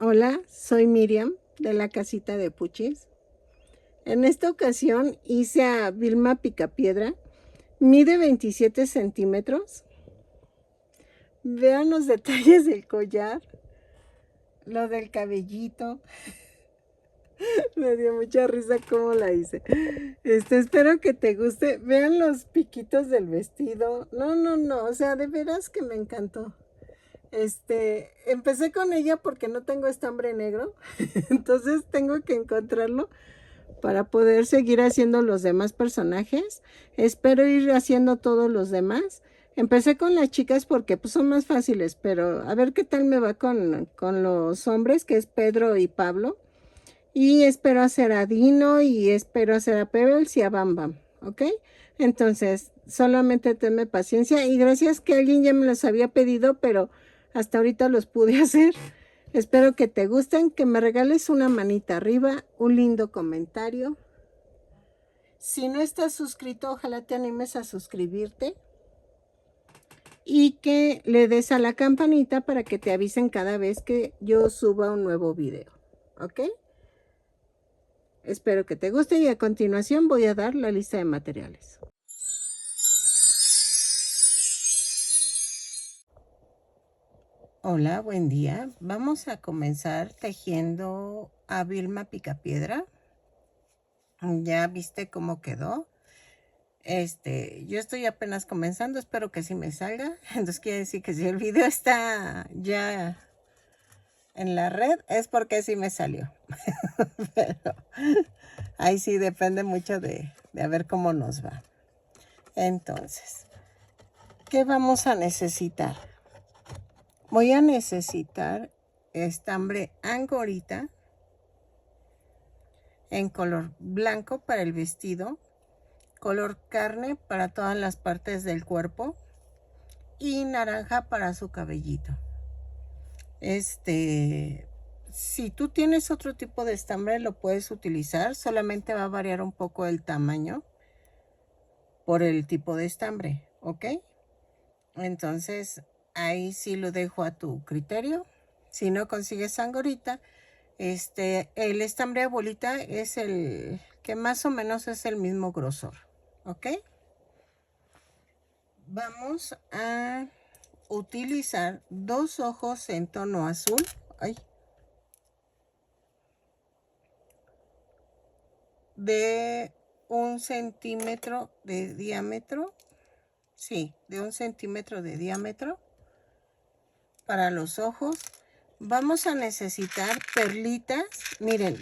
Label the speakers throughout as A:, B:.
A: Hola, soy Miriam de la casita de Puchis. En esta ocasión hice a Vilma Picapiedra. Mide 27 centímetros. Vean los detalles del collar, lo del cabellito. Me dio mucha risa cómo la hice. Espero que te guste. Vean los piquitos del vestido. No. O sea, de veras que me encantó. Empecé con ella porque no tengo estambre negro. Entonces tengo que encontrarlo para poder seguir haciendo los demás personajes. Espero ir haciendo todos los demás. Empecé con las chicas porque pues, son más fáciles, pero a ver qué tal me va con los hombres, que es Pedro y Pablo. Y espero hacer a Dino y espero hacer a Pebbles y a Bam Bam, ¿ok? Entonces, solamente tenme paciencia y gracias que alguien ya me los había pedido, pero hasta ahorita los pude hacer. Espero que te gusten, que me regales una manita arriba, un lindo comentario. Si no estás suscrito, ojalá te animes a suscribirte y que le des a la campanita para que te avisen cada vez que yo suba un nuevo video, ¿ok? Espero que te guste y a continuación voy a dar la lista de materiales. Hola, buen día. Vamos a comenzar tejiendo a Vilma Picapiedra. ¿Ya viste cómo quedó? Yo estoy apenas comenzando, espero que sí me salga. Entonces quiere decir que si el video está ya en la red es porque sí me salió. Pero ahí sí depende mucho de a ver cómo nos va. Entonces, ¿qué vamos a necesitar? Voy a necesitar estambre angorita en color blanco para el vestido, color carne para todas las partes del cuerpo y naranja para su cabellito. Si tú tienes otro tipo de estambre lo puedes utilizar, solamente va a variar un poco el tamaño por el tipo de estambre, ¿ok? Entonces ahí sí lo dejo a tu criterio. Si no consigues angorita, el estambre de bolita es el que más o menos es el mismo grosor, ¿ok? Vamos a utilizar 2 ojos en tono azul. Ay. De 1 centímetro de diámetro. Sí, de 1 centímetro de diámetro para los ojos. Vamos a necesitar perlitas. Miren,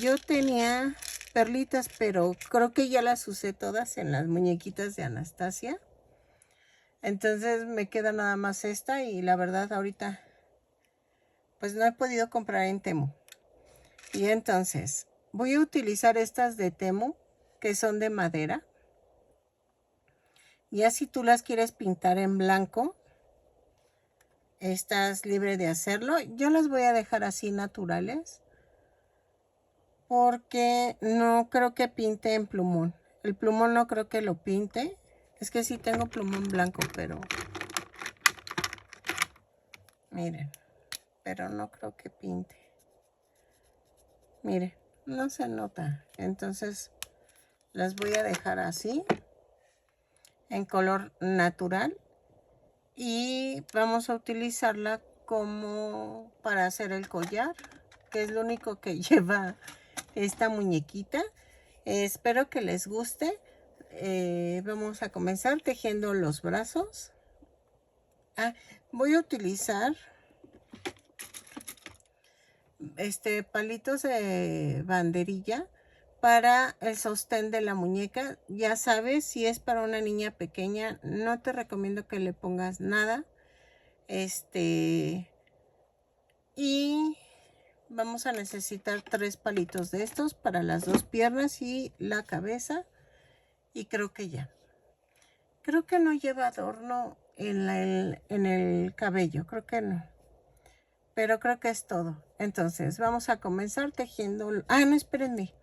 A: yo tenía perlitas, pero creo que ya las usé todas en las muñequitas de Anastasia. Entonces me queda nada más esta y la verdad ahorita pues no he podido comprar en Temu. Y entonces voy a utilizar estas de Temu que son de madera. Ya si tú las quieres pintar en blanco, estás libre de hacerlo. Yo las voy a dejar así naturales porque no creo que pinte en plumón. El plumón no creo que lo pinte. Es que sí tengo plumón blanco, pero miren, pero no creo que pinte. Miren, no se nota. Entonces las voy a dejar así en color natural y vamos a utilizarla como para hacer el collar, que es lo único que lleva esta muñequita. Espero que les guste. Vamos a comenzar tejiendo los brazos. Voy a utilizar palitos de banderilla para el sostén de la muñeca. Ya sabes, si es para una niña pequeña, no te recomiendo que le pongas nada. Y vamos a necesitar 3 palitos de estos para las 2 piernas y la cabeza. Y creo que ya. Creo que no lleva adorno en el cabello, creo que no. Pero creo que es todo. Entonces vamos a comenzar tejiendo. No, espérenme.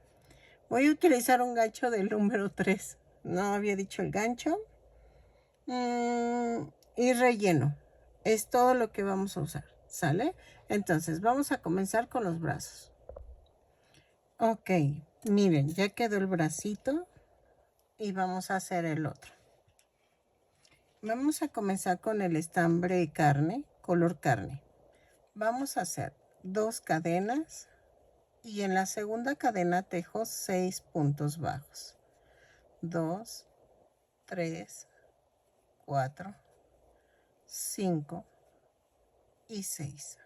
A: Voy a utilizar un gancho del número 3. No había dicho el gancho. Y relleno. Es todo lo que vamos a usar. ¿Sale? Entonces vamos a comenzar con los brazos. Ok, miren, ya quedó el bracito y vamos a hacer el otro. Vamos a comenzar con el estambre carne, color carne. Vamos a hacer 2 cadenas y en la segunda cadena tejo 6 puntos bajos. 2, 3, 4, 5 y 6.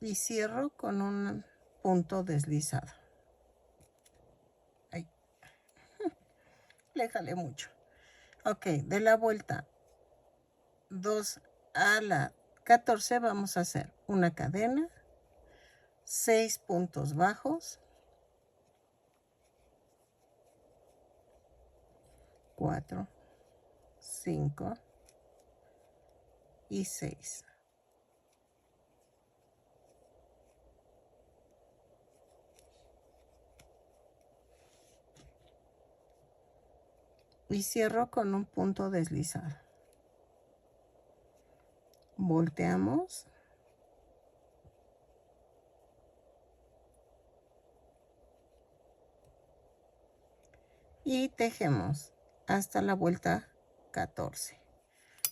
A: Y cierro con un punto deslizado. Ay. Le jalé mucho. Ok, de la vuelta 2 a la 14 vamos a hacer una cadena, 6 puntos bajos, 4, 5 y 6. Y cierro con un punto deslizado. Volteamos. Y tejemos hasta la vuelta 14.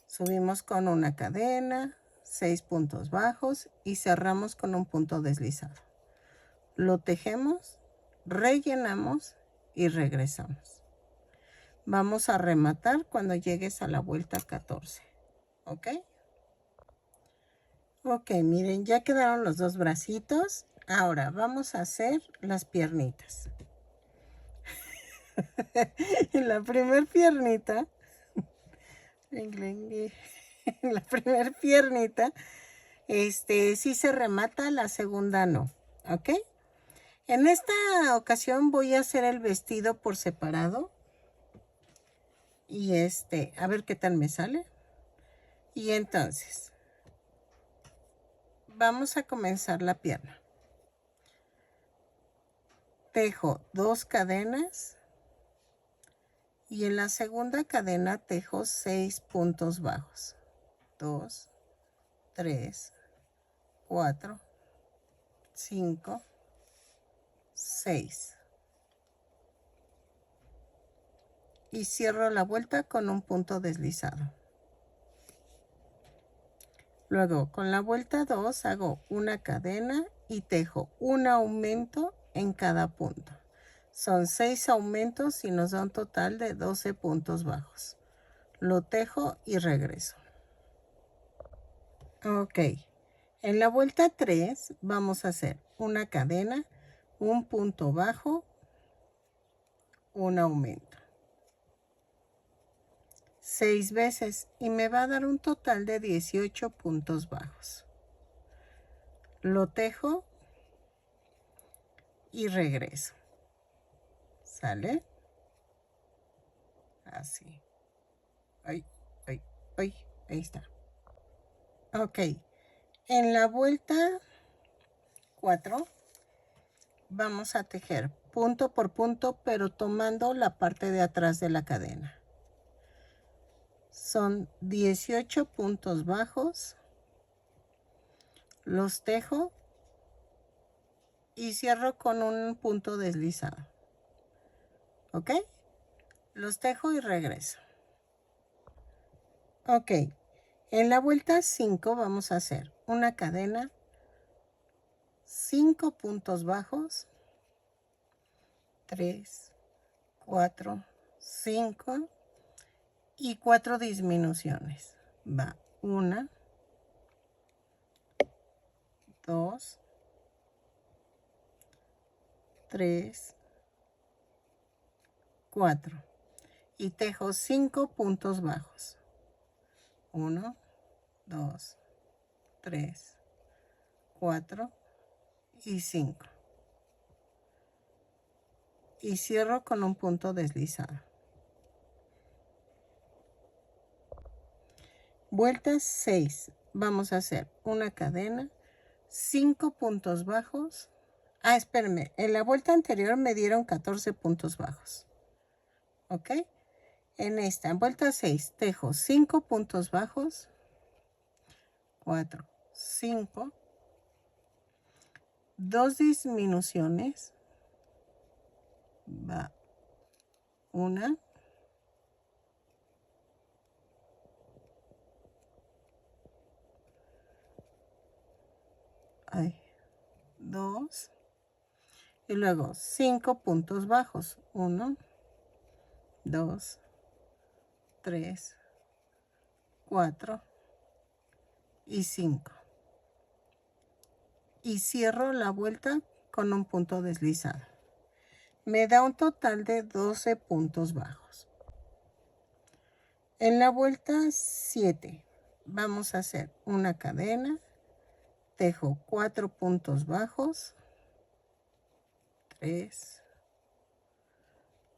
A: Subimos con una cadena, 6 puntos bajos y cerramos con un punto deslizado. Lo tejemos, rellenamos y regresamos. Vamos a rematar cuando llegues a la vuelta 14. ¿Ok? Ok, miren, ya quedaron los 2 bracitos. Ahora vamos a hacer las piernitas. En la primer piernita, en la primer piernita, sí se remata, la segunda no. ¿Ok? En esta ocasión voy a hacer el vestido por separado. Y a ver qué tal me sale. Y entonces, vamos a comenzar la pierna. Tejo 2 cadenas. Y en la segunda cadena tejo 6 puntos bajos. 2, 3, 4, 5, 6. Y cierro la vuelta con un punto deslizado. Luego con la vuelta 2 hago una cadena y tejo un aumento en cada punto. Son 6 aumentos y nos da un total de 12 puntos bajos. Lo tejo y regreso. Ok. En la vuelta 3 vamos a hacer una cadena, un punto bajo, un aumento. 6 veces y me va a dar un total de 18 puntos bajos. Lo tejo y regreso. ¿Sale? Así. Ay, ay, ay, ahí está. Ok. En la vuelta 4 vamos a tejer punto por punto, pero tomando la parte de atrás de la cadena. Son 18 puntos bajos. Los tejo y cierro con un punto deslizado. ¿Ok? Los tejo y regreso. Ok. En la vuelta 5 vamos a hacer una cadena, 5 puntos bajos, 3, 4, 5 y 4 disminuciones. Va 1, 2, 3, 4 y tejo 5 puntos bajos. 1, 2, 3, 4 y 5. Y cierro con un punto deslizado. Vuelta 6. Vamos a hacer una cadena, 5 puntos bajos. Ah, espérenme. En la vuelta anterior me dieron 14 puntos bajos. ¿Ok? En esta, en vuelta 6, tejo 5 puntos bajos. 4, 5, 2 disminuciones, va una, ay, 2, y luego 5 puntos bajos, 1, 2, 3, 4 y 5. Y cierro la vuelta con un punto deslizado. Me da un total de 12 puntos bajos. En la vuelta 7 vamos a hacer una cadena, tejo 4 puntos bajos, 3,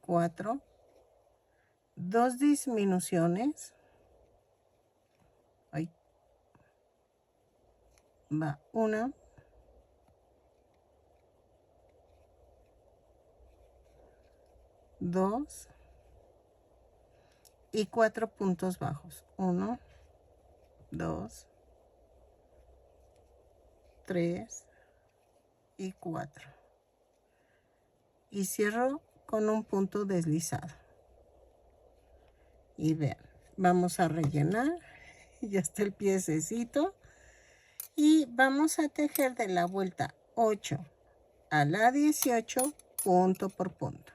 A: 4, 2 disminuciones, ahí va una, 2 y 4 puntos bajos, 1, 2, 3 y 4, y cierro con un punto deslizado. Y vean, vamos a rellenar, ya está el piececito, y vamos a tejer de la vuelta 8 a la 18 punto por punto,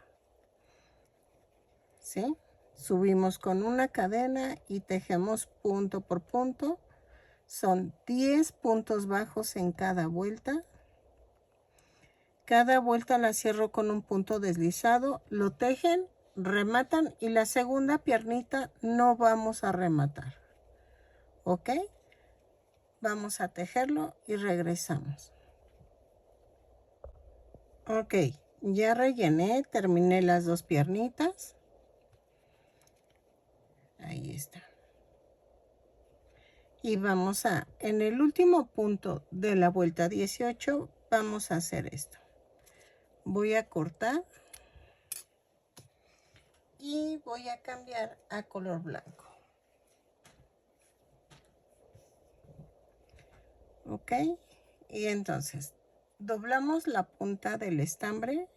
A: ¿sí? Subimos con una cadena y tejemos punto por punto. Son 10 puntos bajos en cada vuelta. Cada vuelta la cierro con un punto deslizado, lo tejen, rematan, y la segunda piernita no vamos a rematar, ¿ok? Vamos a tejerlo y regresamos. Ok, ya rellené, terminé las dos piernitas. Ahí está. Y vamos a, en el último punto de la vuelta 18, vamos a hacer esto. Voy a cortar y voy a cambiar a color blanco. Ok, y entonces doblamos la punta del estambre,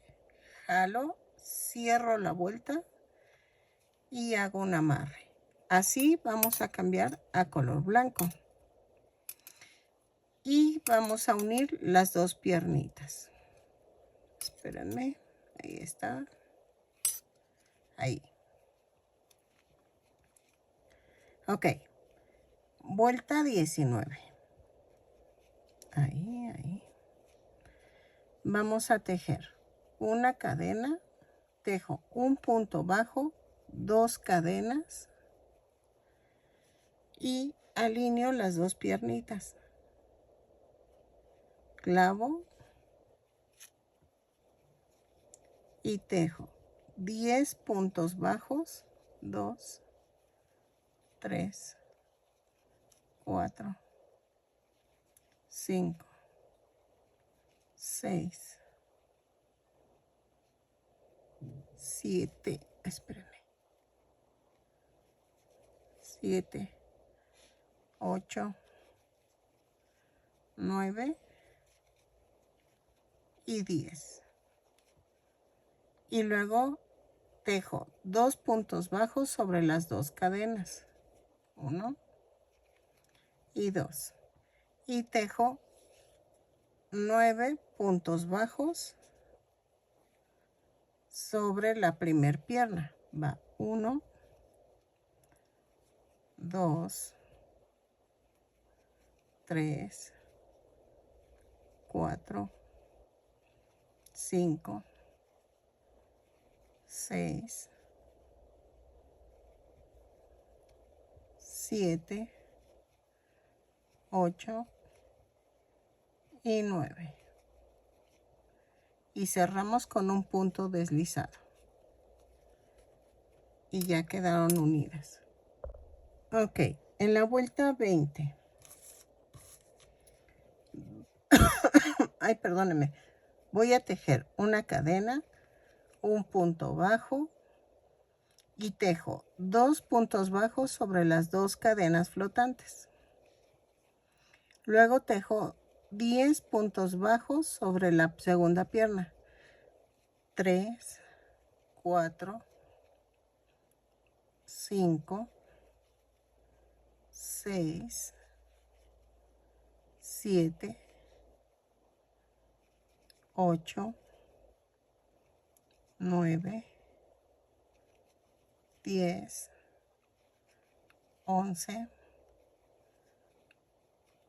A: jalo, cierro la vuelta y hago un amarre. Así vamos a cambiar a color blanco. Y vamos a unir las dos piernitas. Espérenme, ahí está. Ahí. Ok, vuelta 19. Ahí. Vamos a tejer una cadena, tejo un punto bajo, 2 cadenas y alineo las dos piernitas. Clavo y tejo 10 puntos bajos, 2, 3, 4, 5, 6, 7, espérenme, 7, 8, 9 y 10. Y luego tejo 2 puntos bajos sobre las 2 cadenas, 1 y 2, y tejo 9 puntos bajos sobre la primer pierna. Va 1, 2, 3, 4, 5, 6, 7, 8 y 9. Y cerramos con un punto deslizado. Y ya quedaron unidas. Ok, en la vuelta 20. Ay, perdónenme. Voy a tejer una cadena, un punto bajo y tejo 2 puntos bajos sobre las 2 cadenas flotantes. Luego tejo 10 puntos bajos sobre la segunda pierna. 3, 4, 5, 6, 7, 8, 9, 10, 11,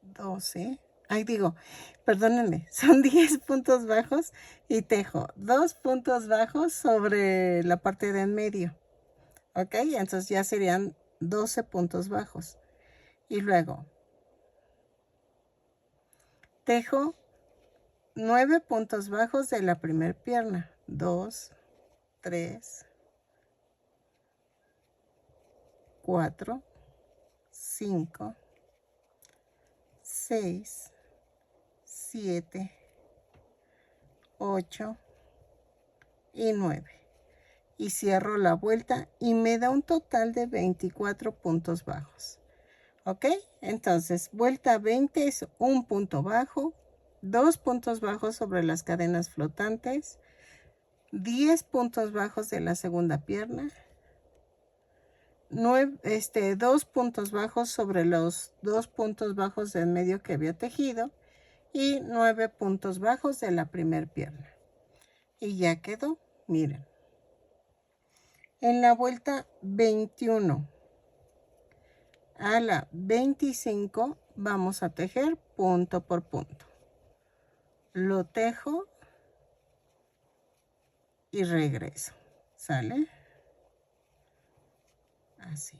A: 12. Perdónenme, son 10 puntos bajos y tejo 2 puntos bajos sobre la parte de en medio. ¿Ok? Entonces ya serían 12 puntos bajos. Y luego tejo 9 puntos bajos de la primera pierna. 2, 3, 4, 5, 6, 7, 8 y 9. Y cierro la vuelta y me da un total de 24 puntos bajos. ¿Ok? Entonces, vuelta 20 es un punto bajo, 2 puntos bajos sobre las cadenas flotantes, 10 puntos bajos de la segunda pierna, 2 puntos bajos sobre los 2 puntos bajos del medio que había tejido y 9 puntos bajos de la primera pierna. Y ya quedó, miren. En la vuelta 21 a la 25 vamos a tejer punto por punto. Lo tejo y regreso. ¿Sale? Así.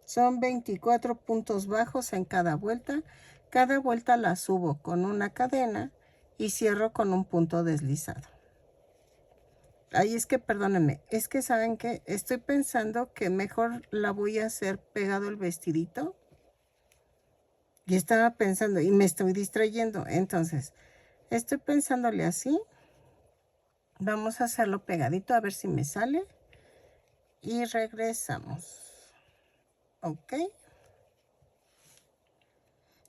A: Son 24 puntos bajos en cada vuelta. Cada vuelta la subo con una cadena y cierro con un punto deslizado. Ay, es que perdónenme, es que saben que estoy pensando que mejor la voy a hacer pegado el vestidito. Y estaba pensando y me estoy distrayendo. Entonces, estoy pensándole así. Vamos a hacerlo pegadito a ver si me sale. Y regresamos. Ok.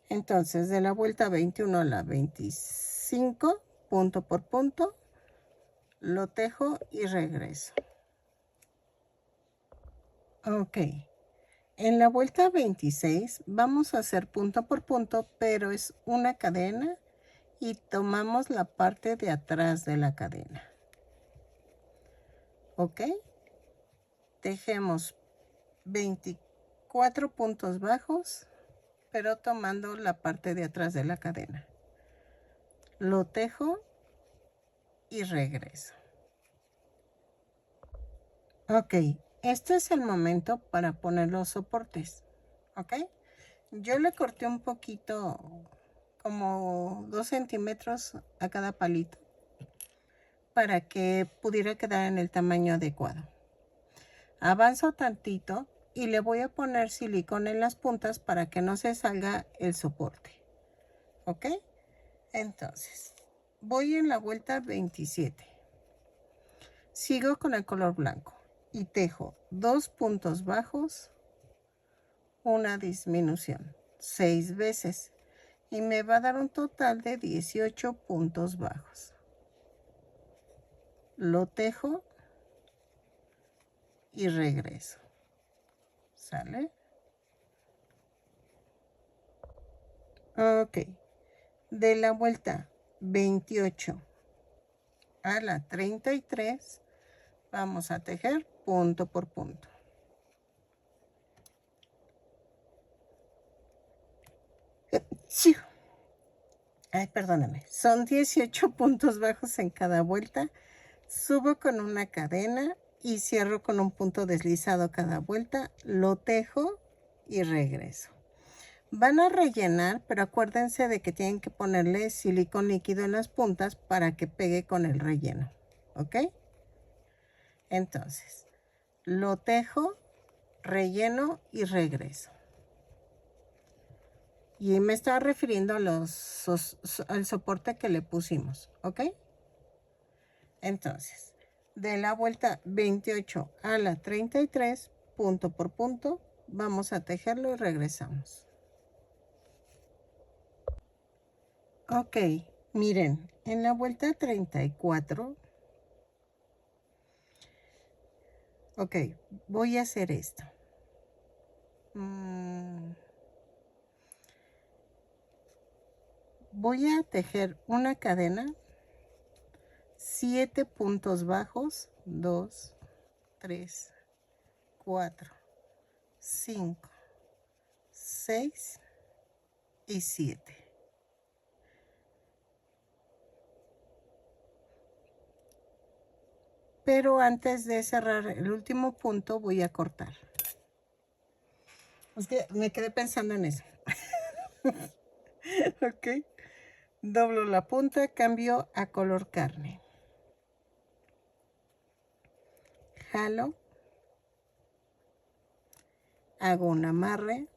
A: Entonces, de la vuelta 21 a la 25, punto por punto, lo tejo y regreso. Ok. En la vuelta 26 vamos a hacer punto por punto, pero es una cadena y tomamos la parte de atrás de la cadena. Ok. Tejemos 24 puntos bajos, pero tomando la parte de atrás de la cadena. Lo tejo y regreso. Ok, este es el momento para poner los soportes. Ok, yo le corté un poquito, como 2 centímetros a cada palito, para que pudiera quedar en el tamaño adecuado. Avanzo tantito y le voy a poner silicona en las puntas para que no se salga el soporte. ¿Ok? Entonces, voy en la vuelta 27. Sigo con el color blanco y tejo 2 puntos bajos, una disminución, 6 veces. Y me va a dar un total de 18 puntos bajos. Lo tejo y regreso. ¿Sale? Ok. De la vuelta 28 a la 33 vamos a tejer punto por punto. Ay, perdóname. Son 18 puntos bajos en cada vuelta. Subo con una cadena y cierro con un punto deslizado cada vuelta. Lo tejo y regreso. Van a rellenar, pero acuérdense de que tienen que ponerle silicón líquido en las puntas para que pegue con el relleno. ¿Ok? Entonces, lo tejo, relleno y regreso. Y me estaba refiriendo a al soporte que le pusimos. ¿Ok? Entonces, de la vuelta 28 a la 33, punto por punto. Vamos a tejerlo y regresamos. Ok, miren, en la vuelta 34, ok, voy a hacer esto. Voy a tejer una cadena, 7 puntos bajos, 2, 3, 4, 5, 6 y 7. Pero antes de cerrar el último punto voy a cortar. Es que me quedé pensando en eso. Ok. Doblo la punta, cambio a color carne. Jalo. Hago un amarre.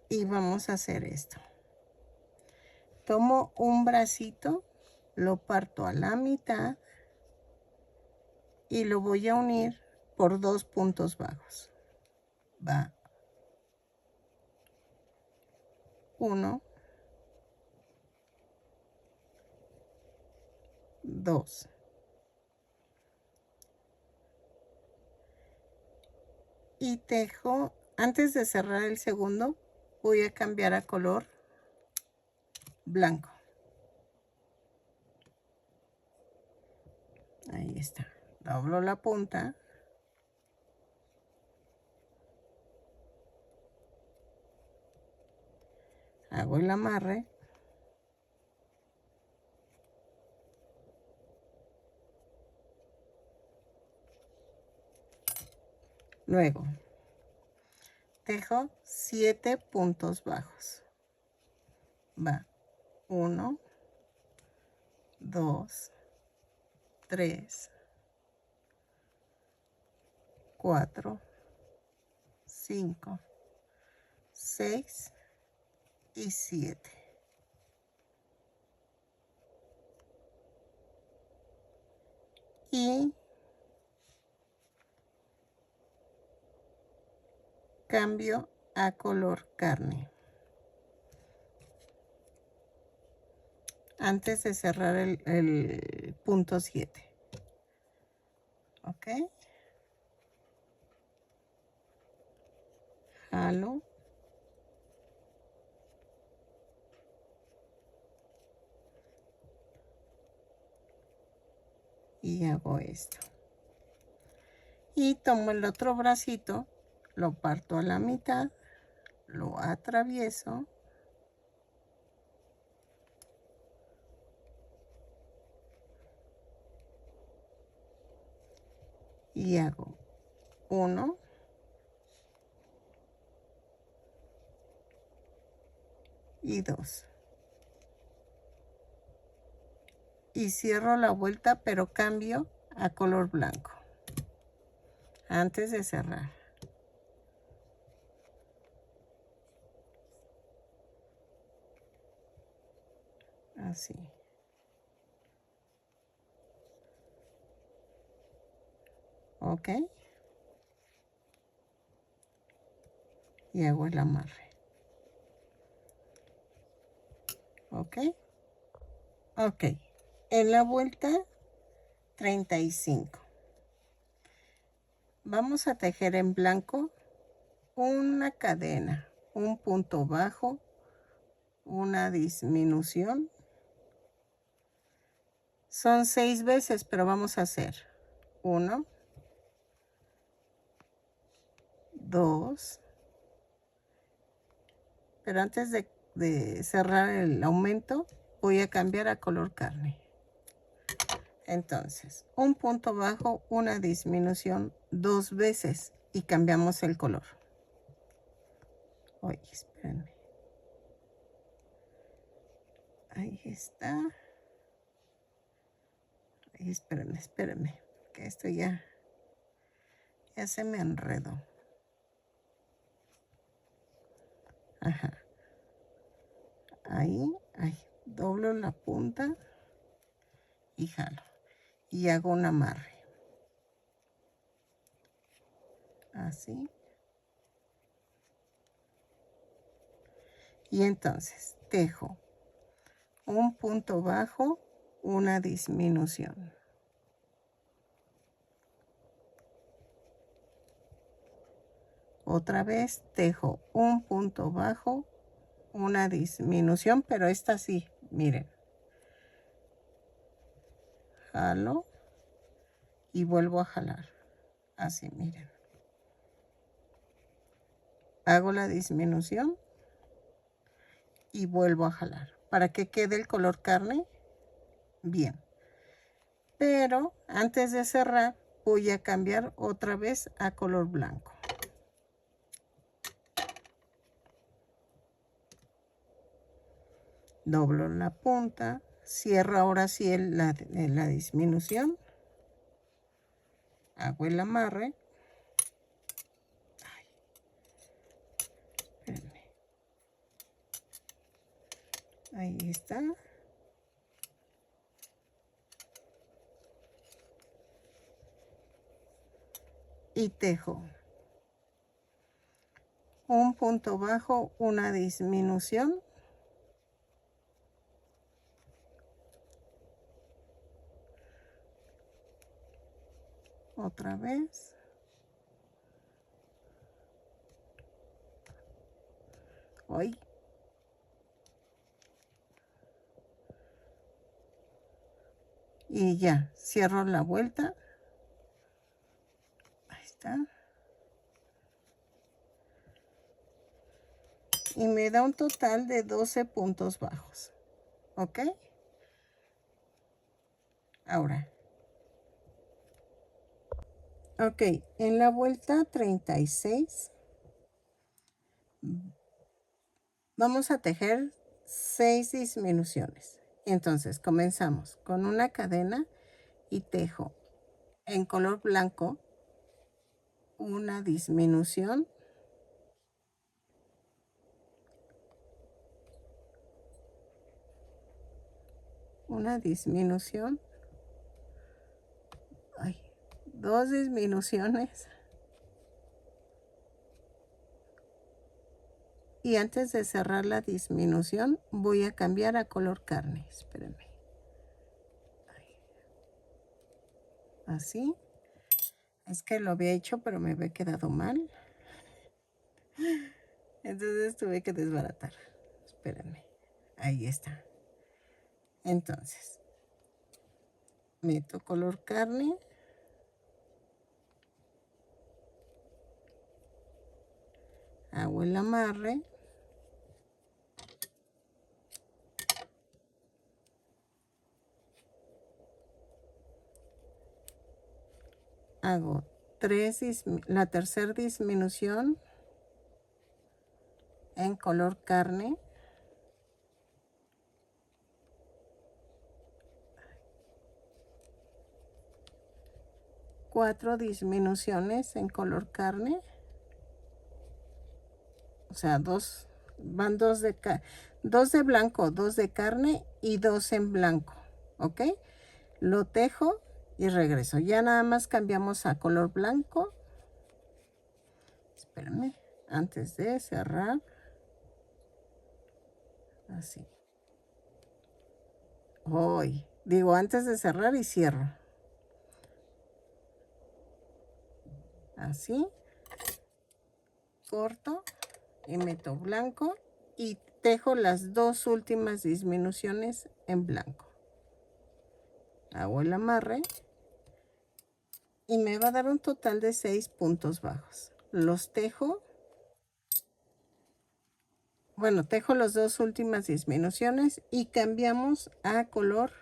A: Y vamos a hacer esto. Tomo un bracito, lo parto a la mitad y lo voy a unir por 2 puntos bajos. Va 1, 2. Y tejo, antes de cerrar el segundo, voy a cambiar a color blanco. Ahí está. Doblo la punta. Hago el amarre. Luego, tejo 7 puntos bajos. Va 1, 2, 3, 4, 5, 6 y 7. Y cambio a color carne. Antes de cerrar el punto 7. Ok. Jalo. Y hago esto. Y tomo el otro bracito, lo parto a la mitad, lo atravieso. Y hago 1, y 2. Y cierro la vuelta, pero cambio a color blanco. Antes de cerrar. Así. Ok. Y hago el amarre. Ok. Ok. En la vuelta 35. Vamos a tejer en blanco una cadena, un punto bajo, una disminución. Son 6 veces, pero vamos a hacer 1, 2. Pero antes de cerrar el aumento, voy a cambiar a color carne. Entonces, un punto bajo, una disminución 2 veces y cambiamos el color. Oye, espérenme. Ahí está. Ay, espérenme, que esto ya se me enredó. Ajá. Ahí, doblo la punta y jalo. y hago un amarre. Así. Y entonces tejo un punto bajo, una disminución. Otra vez tejo un punto bajo, una disminución, pero esta sí, miren. Jalo y vuelvo a jalar. Así, miren. Hago la disminución y vuelvo a jalar para que quede el color carne bien. Pero antes de cerrar voy a cambiar otra vez a color blanco. Doblo la punta, cierro ahora sí la disminución, hago el amarre. Ay, espérenme. Ahí está. Y tejo un punto bajo, una disminución. Otra vez. Hoy. Y ya, cierro la vuelta. Ahí está. Y me da un total de 12 puntos bajos. ¿Ok? Ahora. Ok, en la vuelta 36 vamos a tejer 6 disminuciones. Entonces comenzamos con una cadena y tejo en color blanco una disminución, ay, 2 disminuciones, y antes de cerrar la disminución voy a cambiar a color carne. Espérenme. Así. Es que lo había hecho, pero me había quedado mal. Entonces tuve que desbaratar. Espérenme. Ahí está. Entonces, meto color carne. Hago el amarre. Hago la tercera disminución en color carne. Cuatro disminuciones en color carne. O sea, van dos de blanco, 2 de carne y 2 en blanco. ¿Ok? Lo tejo y regreso. Ya nada más cambiamos a color blanco. Espérenme, antes de cerrar. Así. Hoy. Digo, antes de cerrar y cierro. Así. Corto y meto blanco y tejo las 2 últimas disminuciones en blanco. Hago el amarre y me va a dar un total de 6 puntos bajos. Los tejo. Bueno, tejo las 2 últimas disminuciones y cambiamos a color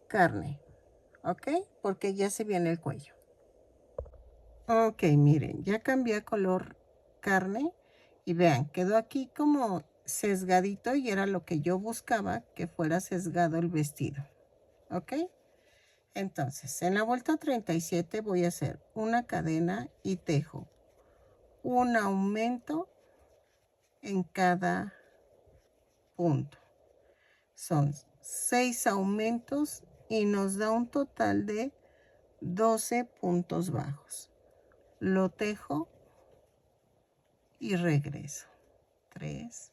A: carne. ¿Ok? Porque ya se viene el cuello. Ok, miren, ya cambié a color carne y vean, quedó aquí como sesgadito y era lo que yo buscaba, que fuera sesgado el vestido. ¿Ok? Entonces, en la vuelta 37 voy a hacer una cadena y tejo un aumento en cada punto. Son 6 aumentos y nos da un total de 12 puntos bajos. Lo tejo y regreso. 3,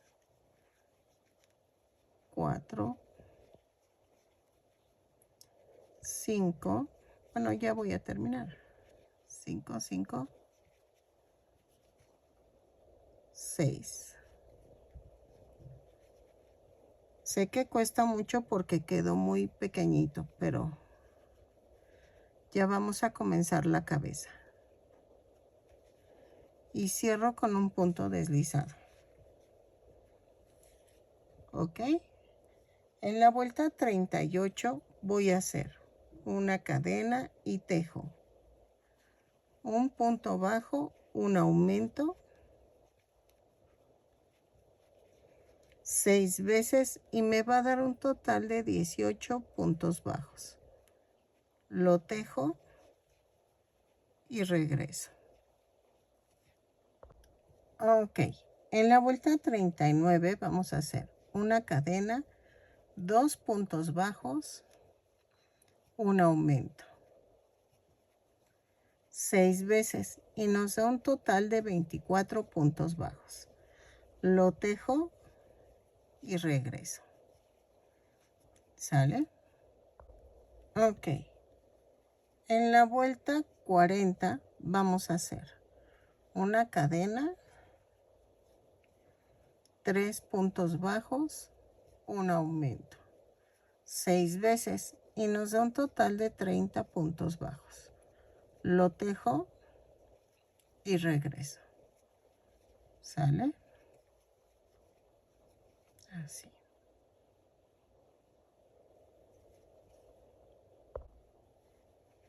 A: 4, 5. Bueno, ya voy a terminar. 5, 5, 6. Sé que cuesta mucho porque quedó muy pequeñito, pero ya vamos a comenzar la cabeza. Y cierro con un punto deslizado. ¿Ok? En la vuelta 38 voy a hacer una cadena y tejo. Un punto bajo, un aumento. 6 veces y me va a dar un total de 18 puntos bajos. Lo tejo y regreso. Ok, en la vuelta 39 vamos a hacer una cadena, 2 puntos bajos, un aumento. 6 veces y nos da un total de 24 puntos bajos. Lo tejo y regreso. ¿Sale? Ok. En la vuelta 40 vamos a hacer una cadena, 3 puntos bajos, un aumento. 6 veces y nos da un total de 30 puntos bajos. Lo tejo y regreso. ¿Sale? Así.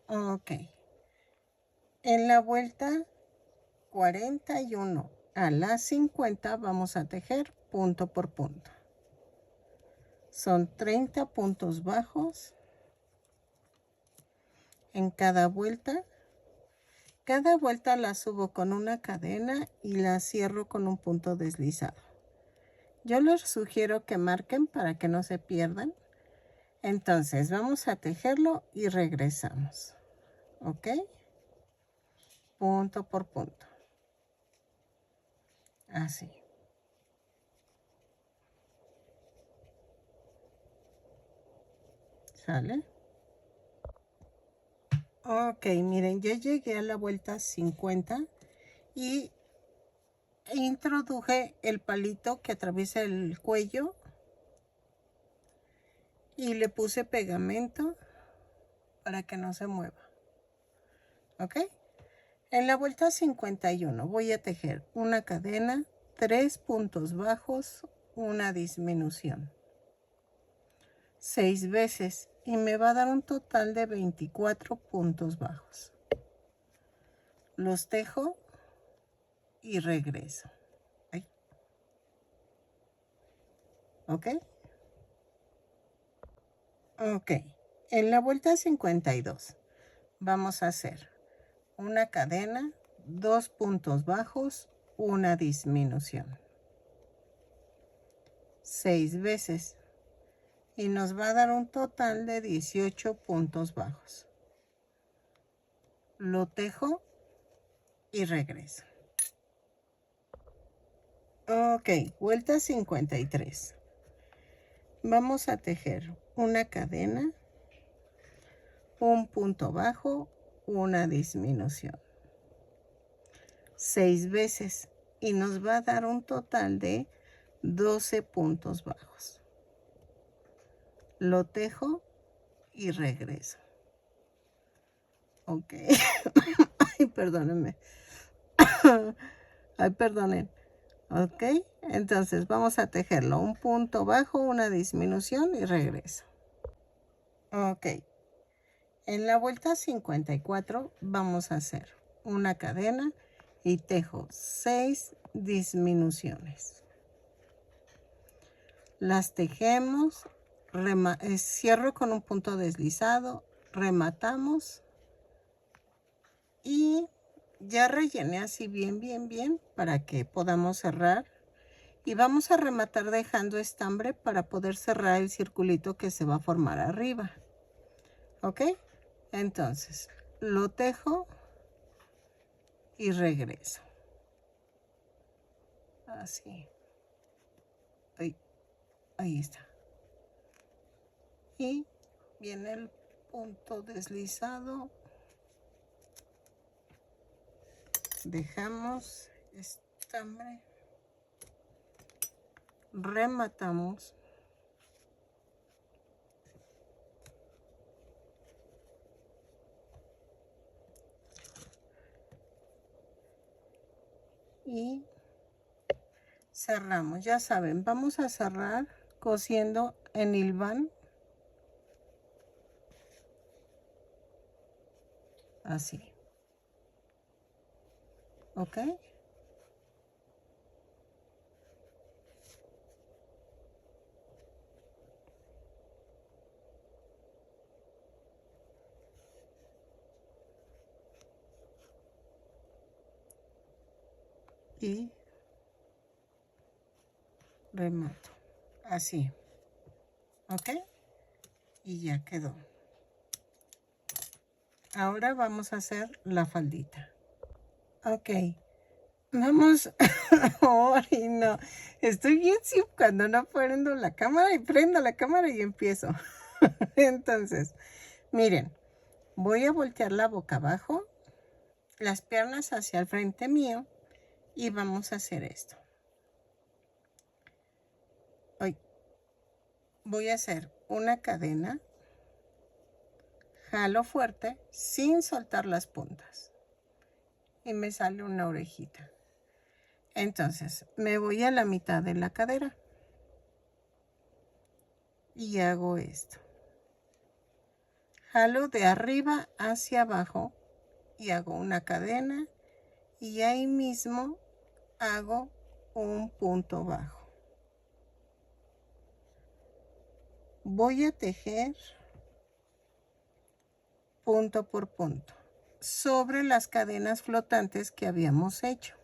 A: Ok. En la vuelta 41 a la 50 vamos a tejer punto por punto. Son 30 puntos bajos en cada vuelta. Cada vuelta la subo con una cadena y la cierro con un punto deslizado. Yo les sugiero que marquen para que no se pierdan. Entonces vamos a tejerlo y regresamos. ¿Ok? Punto por punto. Así. ¿Sale? Ok, miren, ya llegué a la vuelta 50 y introduje el palito que atraviesa el cuello y le puse pegamento para que no se mueva. ¿Ok? En la vuelta 51 voy a tejer una cadena, 3 puntos bajos, una disminución. 6 veces y me va a dar un total de 24 puntos bajos. Los tejo y regreso. Ahí. ¿Ok? Ok. En la vuelta 52 vamos a hacer una cadena, 2 puntos bajos, una disminución. 6 veces y nos va a dar un total de 18 puntos bajos. Lo tejo y regreso. Ok, vuelta 53. Vamos a tejer una cadena, un punto bajo, una disminución. 6 veces y nos va a dar un total de 12 puntos bajos. Lo tejo y regreso. Ok. Ay, perdónenme. Ay, perdonen. Ok, entonces vamos a tejerlo. Un punto bajo, una disminución y regreso. Ok. En la vuelta 54 vamos a hacer una cadena y tejo 6 disminuciones. Las tejemos, cierro con un punto deslizado, rematamos y ya rellené así bien para que podamos cerrar Y vamos a rematar dejando estambre para poder cerrar el circulito que se va a formar arriba. ¿Ok? Entonces, lo tejo y regreso. Así. Ahí está. Y viene el punto deslizado. Dejamos estambre. Rematamos. Y cerramos. Ya saben, vamos a cerrar cosiendo en hilván. Así. ¿Ok? Y remato. Así. ¿Ok? Y ya quedó. Ahora vamos a hacer la faldita. Ok. Vamos. Ay, no. Estoy bien cuando no prendo la cámara y prendo la cámara y empiezo. Entonces, miren, voy a voltear la boca abajo, las piernas hacia el frente mío y vamos a hacer esto. Hoy voy a hacer una cadena, jalo fuerte sin soltar las puntas y me sale una orejita. Entonces, me voy a la mitad de la cadera y hago esto. Jalo de arriba hacia abajo y hago una cadena y ahí mismo hago un punto bajo. Voy a tejer punto por punto sobre las cadenas flotantes que habíamos hecho.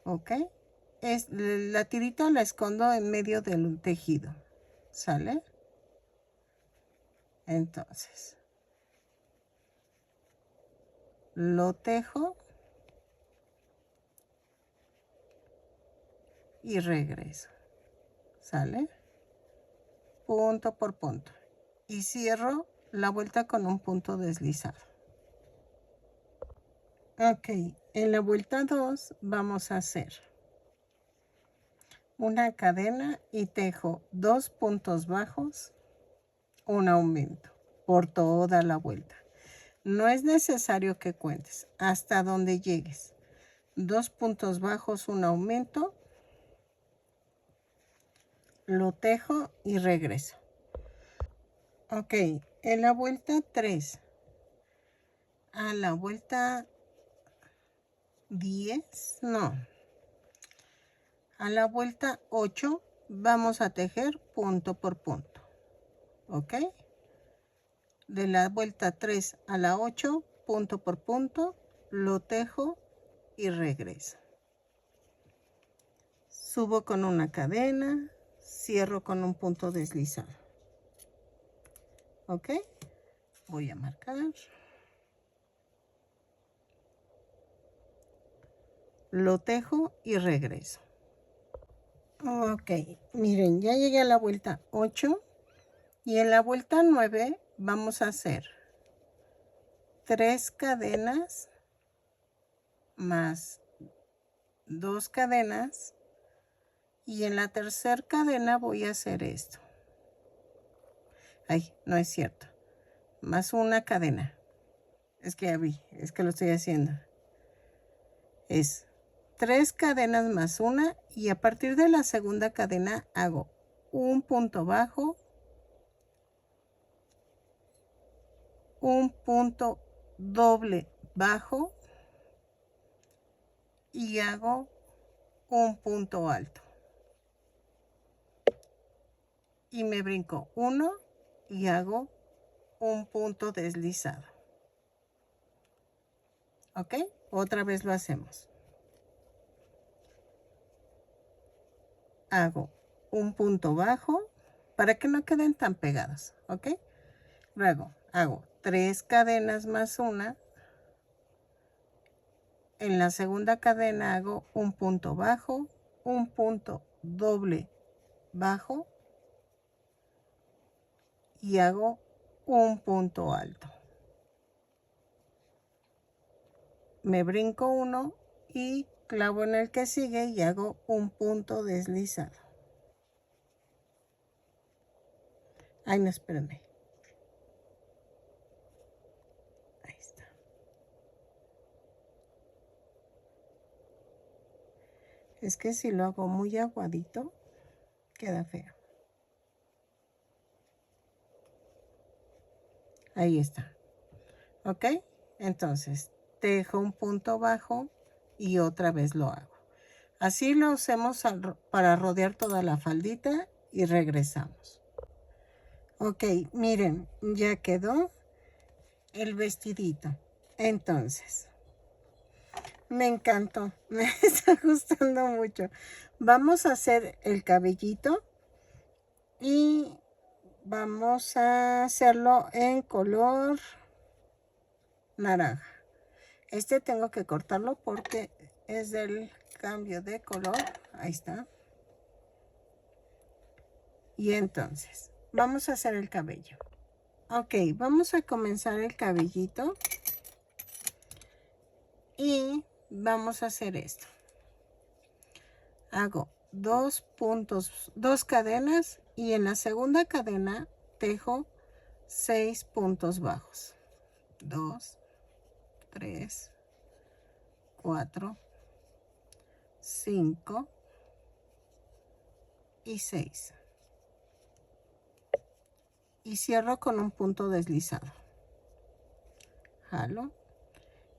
A: ¿Ok? La tirita la escondo en medio del tejido. ¿Sale? Entonces, lo tejo y regreso. ¿Sale? Punto por punto. Y cierro la vuelta con un punto deslizado. Ok, en la vuelta 2 vamos a hacer una cadena y tejo 2 puntos bajos, un aumento por toda la vuelta. No es necesario que cuentes hasta donde llegues. 2 puntos bajos, un aumento, lo tejo y regreso. Ok, en la vuelta 3 a la vuelta 10, no, a la vuelta 8 vamos a tejer punto por punto. ¿Ok? De la vuelta 3 a la 8, punto por punto, lo tejo y regreso. Subo con una cadena, cierro con un punto deslizado. ¿Ok? Voy a marcar. Lo tejo y regreso. Ok, miren, ya llegué a la vuelta 8 y en la vuelta 9 vamos a hacer 3 cadenas más 2 cadenas y en la tercera cadena voy a hacer esto. Ay, no es cierto. Más una cadena. Es que ya vi, es que lo estoy haciendo. Es 3 cadenas más una y a partir de la segunda cadena hago un punto bajo, un punto doble bajo y hago un punto alto. Y me brinco uno y hago un punto deslizado. ¿Ok? Otra vez lo hacemos. hago un punto bajo para que no queden tan pegadas, ¿ok? Luego hago 3 cadenas más una. En la segunda cadena hago un punto bajo, un punto doble bajo y hago un punto alto. Me brinco uno y clavo en el que sigue y hago un punto deslizado. Ay, no, espérenme. Ahí está. Es que si lo hago muy aguadito, queda feo. Ahí está. ¿Ok? Entonces, tejo un punto bajo y otra vez lo hago. Así lo hacemos para rodear toda la faldita y regresamos. Ok, miren, ya quedó el vestidito. Entonces, me encantó, me está gustando mucho. Vamos a hacer el cabellito y vamos a hacerlo en color naranja. Este tengo que cortarlo porque es del cambio de color. Ahí está. Y entonces, vamos a hacer el cabello. Ok, vamos a comenzar el cabellito. Y vamos a hacer esto. Hago 2 puntos, 2 cadenas y en la segunda cadena tejo 6 puntos bajos. 2, 3, 4, 5 y 6. Y cierro con un punto deslizado. Jalo.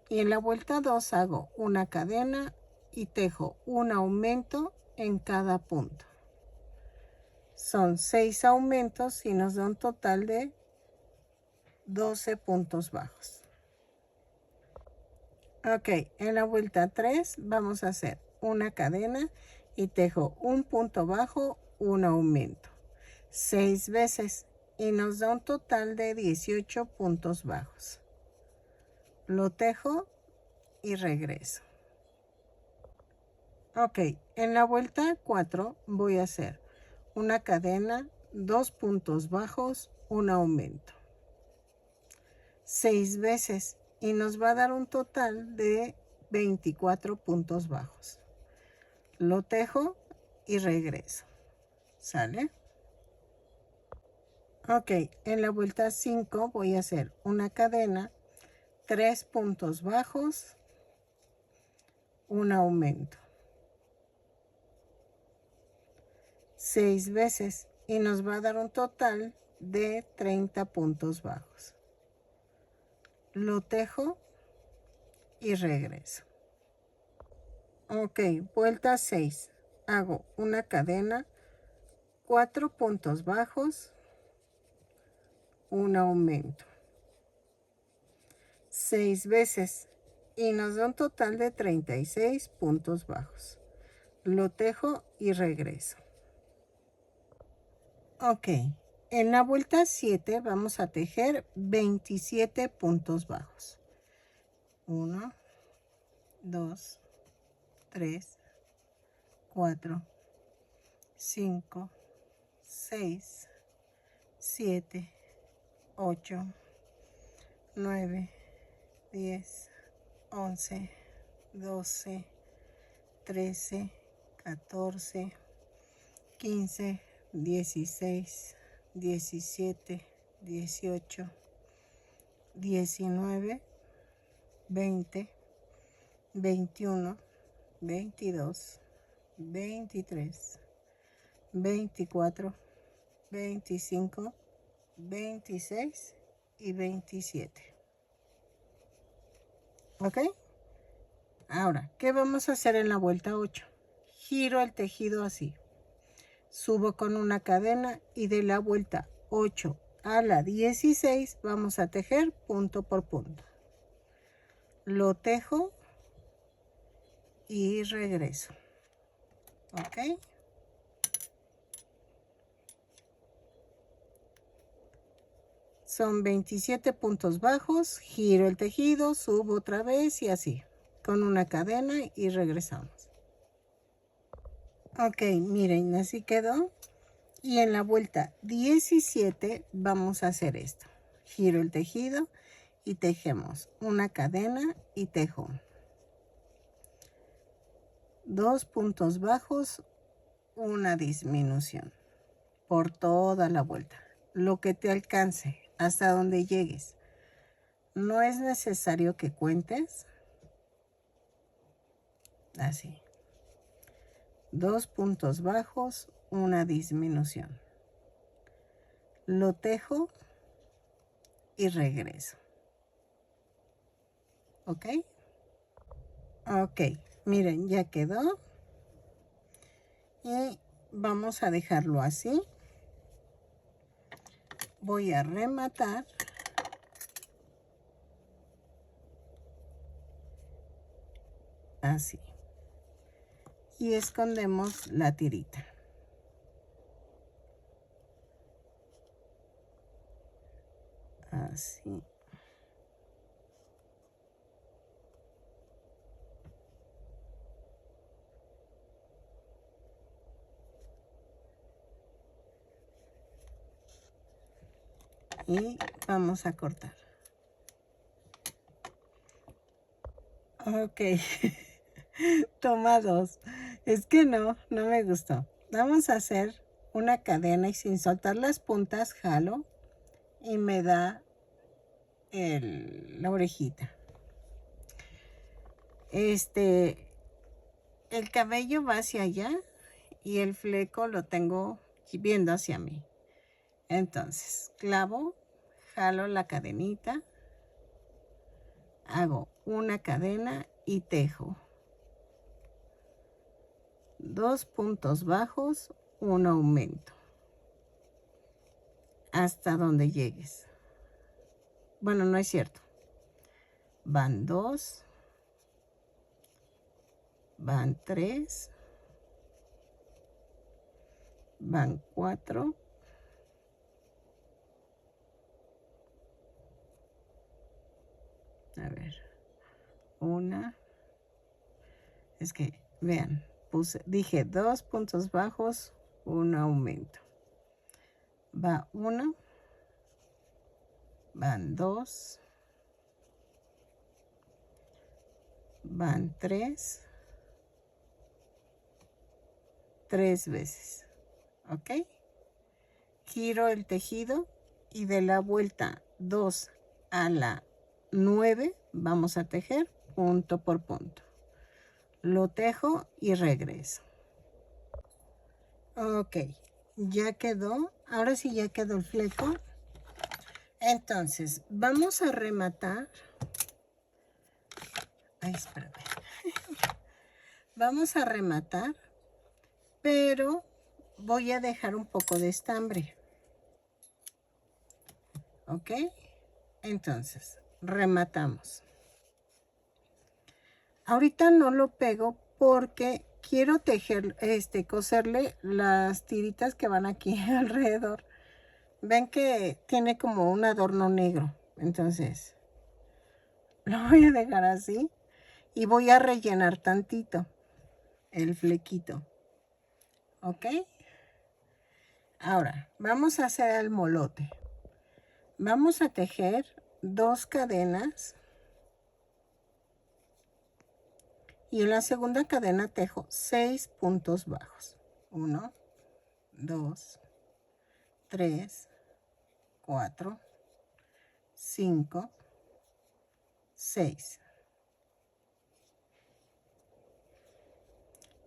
A: Y en la vuelta 2 hago una cadena y tejo un aumento en cada punto. Son 6 aumentos y nos da un total de 12 puntos bajos. Ok, en la vuelta 3 vamos a hacer una cadena y tejo un punto bajo, un aumento. 6 veces y nos da un total de 18 puntos bajos. Lo tejo y regreso. Ok, en la vuelta 4 voy a hacer una cadena, 2 puntos bajos, un aumento. 6 veces y nos va a dar un total de 24 puntos bajos. Lo tejo y regreso. ¿Sale? Ok, en la vuelta 5 voy a hacer una cadena, 3 puntos bajos, un aumento. 6 veces y nos va a dar un total de 30 puntos bajos. Lo tejo y regreso. Ok, vuelta 6. Hago una cadena, 4 puntos bajos, un aumento. 6 veces y nos da un total de 36 puntos bajos. Lo tejo y regreso. Ok, en la vuelta 7 vamos a tejer 27 puntos bajos. 1, 2, 3, 4, 5, 6, 7, 8, 9, 10, 11, 12, 13, 14, 15, 16, 17, 18, 19, 20, 21, 22, 23, 24, 25, 26 y 27. ¿Ok? Ahora, ¿qué vamos a hacer en la vuelta 8? Giro el tejido así. Subo con una cadena y de la vuelta 8 a la 16 vamos a tejer punto por punto. Lo tejo y regreso. ¿Ok? Son 27 puntos bajos, giro el tejido, subo otra vez y así, con una cadena y regresamos. Ok, miren, así quedó. Y en la vuelta 17 vamos a hacer esto. Giro el tejido y tejemos una cadena y tejo 2 puntos bajos, una disminución por toda la vuelta, lo que te alcance hasta donde llegues. No es necesario que cuentes. Así, 2 puntos bajos, una disminución, lo tejo y regreso. ¿Ok? Ok, miren, ya quedó. Y vamos a dejarlo así. Voy a rematar. Así. Y escondemos la tirita. Así. Y vamos a cortar. Ok. Toma 2. Es que no me gustó. Vamos a hacer una cadena y sin soltar las puntas jalo y me da la orejita. El cabello va hacia allá y el fleco lo tengo viendo hacia mí. Entonces, clavo, jalo la cadenita, hago una cadena y tejo 2 puntos bajos, un aumento hasta donde llegues. Bueno, no es cierto. Van 2, van 3, van 4, a ver, una, es que vean, dije 2 puntos bajos, un aumento. Va 1, van 2, van 3 veces. ¿Ok? Giro el tejido y de la vuelta 2 a la 9 vamos a tejer punto por punto. Lo tejo y regreso. Ok, ya quedó. Ahora sí ya quedó el fleco. Entonces, vamos a rematar. Ay, espérame. Vamos a rematar, pero voy a dejar un poco de estambre. ¿Ok? Entonces, rematamos. Ahorita no lo pego porque quiero tejer, coserle las tiritas que van aquí alrededor. Ven que tiene como un adorno negro. Entonces, lo voy a dejar así y voy a rellenar tantito el flequito. ¿Ok? Ahora, vamos a hacer el molote. Vamos a tejer 2 cadenas. Y en la segunda cadena tejo 6 puntos bajos. 1, 2, 3, 4, 5, 6.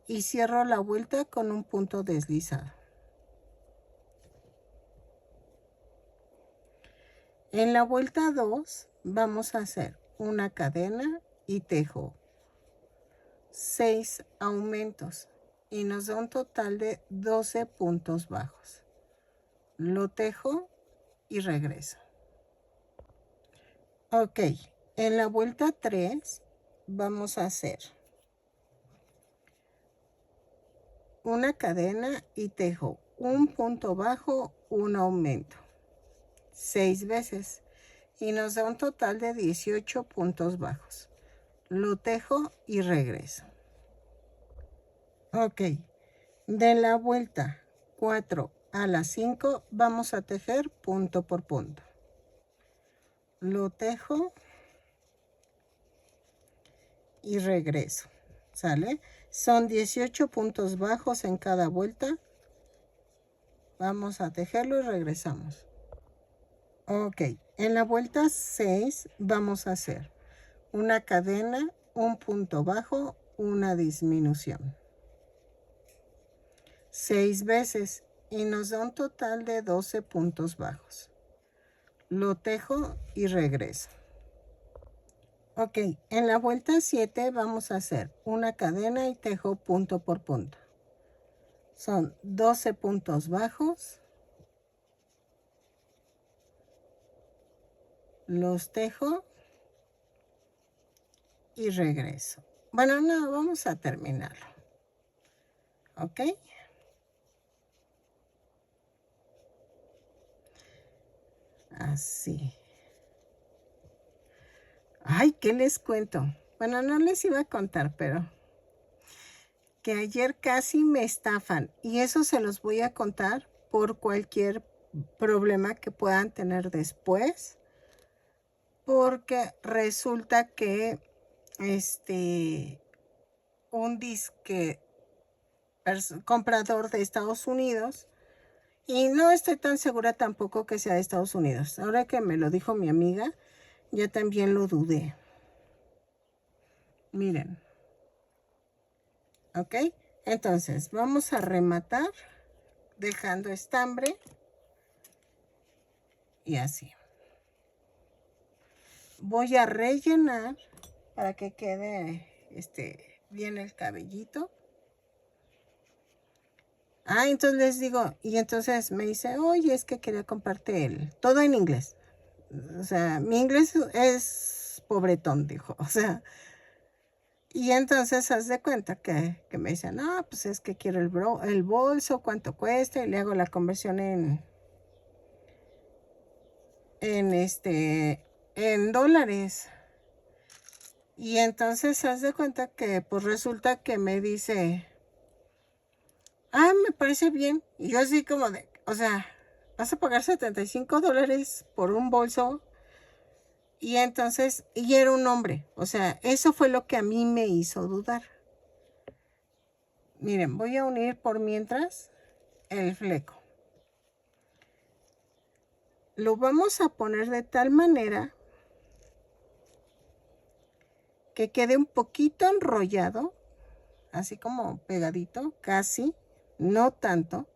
A: Y cierro la vuelta con un punto deslizado. En la vuelta 2 vamos a hacer una cadena y tejo 6 aumentos y nos da un total de 12 puntos bajos. Lo tejo y regreso. Ok, en la vuelta 3 vamos a hacer una cadena y tejo un punto bajo, un aumento. 6 veces y nos da un total de 18 puntos bajos. Lo tejo y regreso. Ok, de la vuelta 4 a la 5 vamos a tejer punto por punto. Lo tejo y regreso. ¿Sale? Son 18 puntos bajos en cada vuelta. Vamos a tejerlo y regresamos. Ok, en la vuelta 6 vamos a hacer una cadena, un punto bajo, una disminución. 6 veces y nos da un total de 12 puntos bajos. Lo tejo y regreso. Ok, en la vuelta 7 vamos a hacer una cadena y tejo punto por punto. Son 12 puntos bajos. Los tejo y regreso. Bueno, no, vamos a terminarlo. ¿Ok? Así. Ay, ¿qué les cuento? Bueno, no les iba a contar, pero que ayer casi me estafan. Y eso se los voy a contar por cualquier problema que puedan tener después. Porque resulta que un disque comprador de Estados Unidos, y no estoy tan segura tampoco que sea de Estados Unidos. Ahora que me lo dijo mi amiga, ya también lo dudé. Miren. ¿Ok? Entonces, vamos a rematar dejando estambre y así. Voy a rellenar para que quede bien el cabellito. Ah, entonces les digo, y entonces me dice, oye, es que quería comprarte todo en inglés. O sea, mi inglés es pobretón, dijo. O sea, y entonces haz de cuenta que me dice, no, pues es que quiero el bolso, cuánto cuesta, y le hago la conversión en dólares. Y entonces haz de cuenta que pues resulta que me dice, ah, me parece bien. Y yo así como de, o sea, vas a pagar $75 por un bolso. Y entonces, y era un hombre. O sea, eso fue lo que a mí me hizo dudar. Miren, voy a unir por mientras el fleco. Lo vamos a poner de tal manera que quede un poquito enrollado, así como pegadito, casi, no tanto.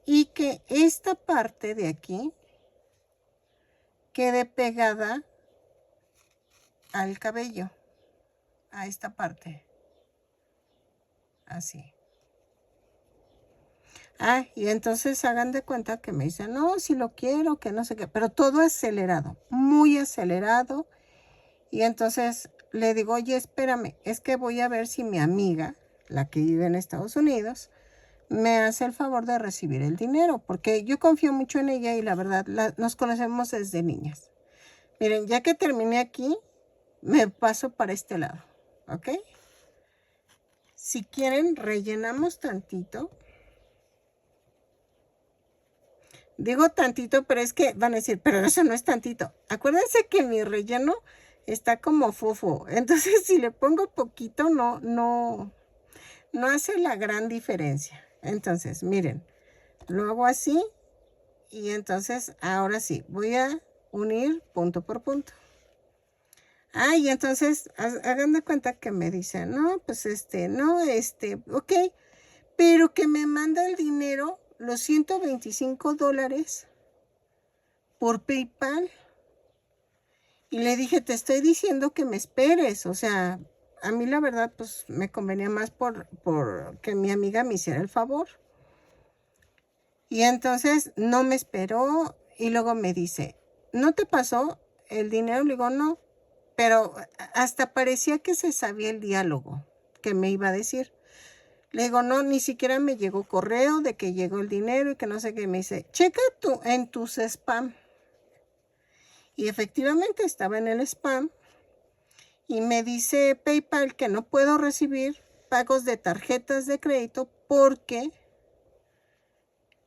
A: Y que esta parte de aquí quede pegada al cabello, a esta parte, así. Ah, y entonces hagan de cuenta que me dicen, no, si lo quiero, que no sé qué, pero todo acelerado, muy acelerado. Y entonces le digo, oye, espérame, es que voy a ver si mi amiga, la que vive en Estados Unidos, me hace el favor de recibir el dinero, porque yo confío mucho en ella y la verdad, nos conocemos desde niñas. Miren, ya que terminé aquí, me paso para este lado, ¿ok? Si quieren, rellenamos tantito. Digo tantito, pero es que van a decir, pero eso no es tantito. Acuérdense que mi relleno está como fofo. Entonces, si le pongo poquito, no hace la gran diferencia. Entonces, miren, lo hago así. Y entonces, ahora sí, voy a unir punto por punto. Ah, y entonces, hagan de cuenta que me dicen, no, pues ok, pero que me manda el dinero, los $125 por PayPal. Y le dije, te estoy diciendo que me esperes. O sea, a mí la verdad, pues me convenía más por que mi amiga me hiciera el favor. Y entonces no me esperó y luego me dice, ¿no te pasó el dinero? Le digo, no, pero hasta parecía que se sabía el diálogo que me iba a decir. Le digo, no, ni siquiera me llegó correo de que llegó el dinero y que no sé qué. Me dice, checa en tus spam. Y efectivamente estaba en el spam. Y me dice PayPal que no puedo recibir pagos de tarjetas de crédito porque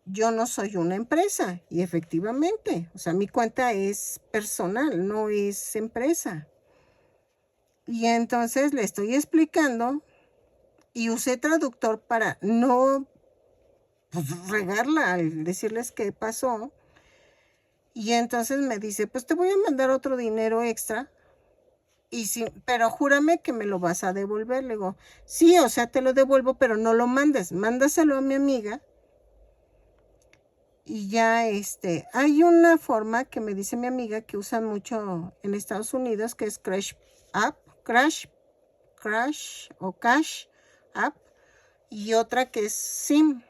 A: yo no soy una empresa. Y efectivamente, o sea, mi cuenta es personal, no es empresa. Y entonces le estoy explicando y usé traductor para no regarla al decirles qué pasó. Y entonces me dice, pues te voy a mandar otro dinero extra. Y sí, pero júrame que me lo vas a devolver. Le digo, sí, o sea, te lo devuelvo, pero no lo mandes. Mándaselo a mi amiga. Y ya, hay una forma que me dice mi amiga que usan mucho en Estados Unidos, que es Crash App, Crash o Cash App. Y otra que es SIM.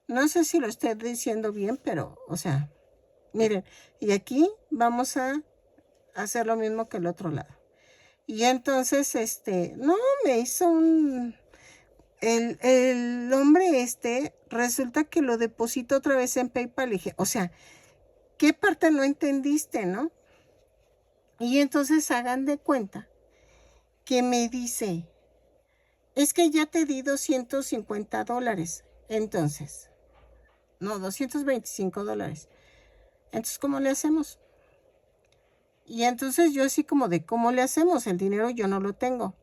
A: No sé si lo estoy diciendo bien, pero, o sea, miren, y aquí vamos a hacer lo mismo que el otro lado. Y entonces, no, me hizo el hombre resulta que lo deposito otra vez en PayPal. Y dije, o sea, ¿qué parte no entendiste, no? Y entonces hagan de cuenta que me dice, es que ya te di $250. Entonces, no, $225. Entonces, ¿cómo le hacemos? Y entonces yo así como de, ¿cómo le hacemos? El dinero yo no lo tengo.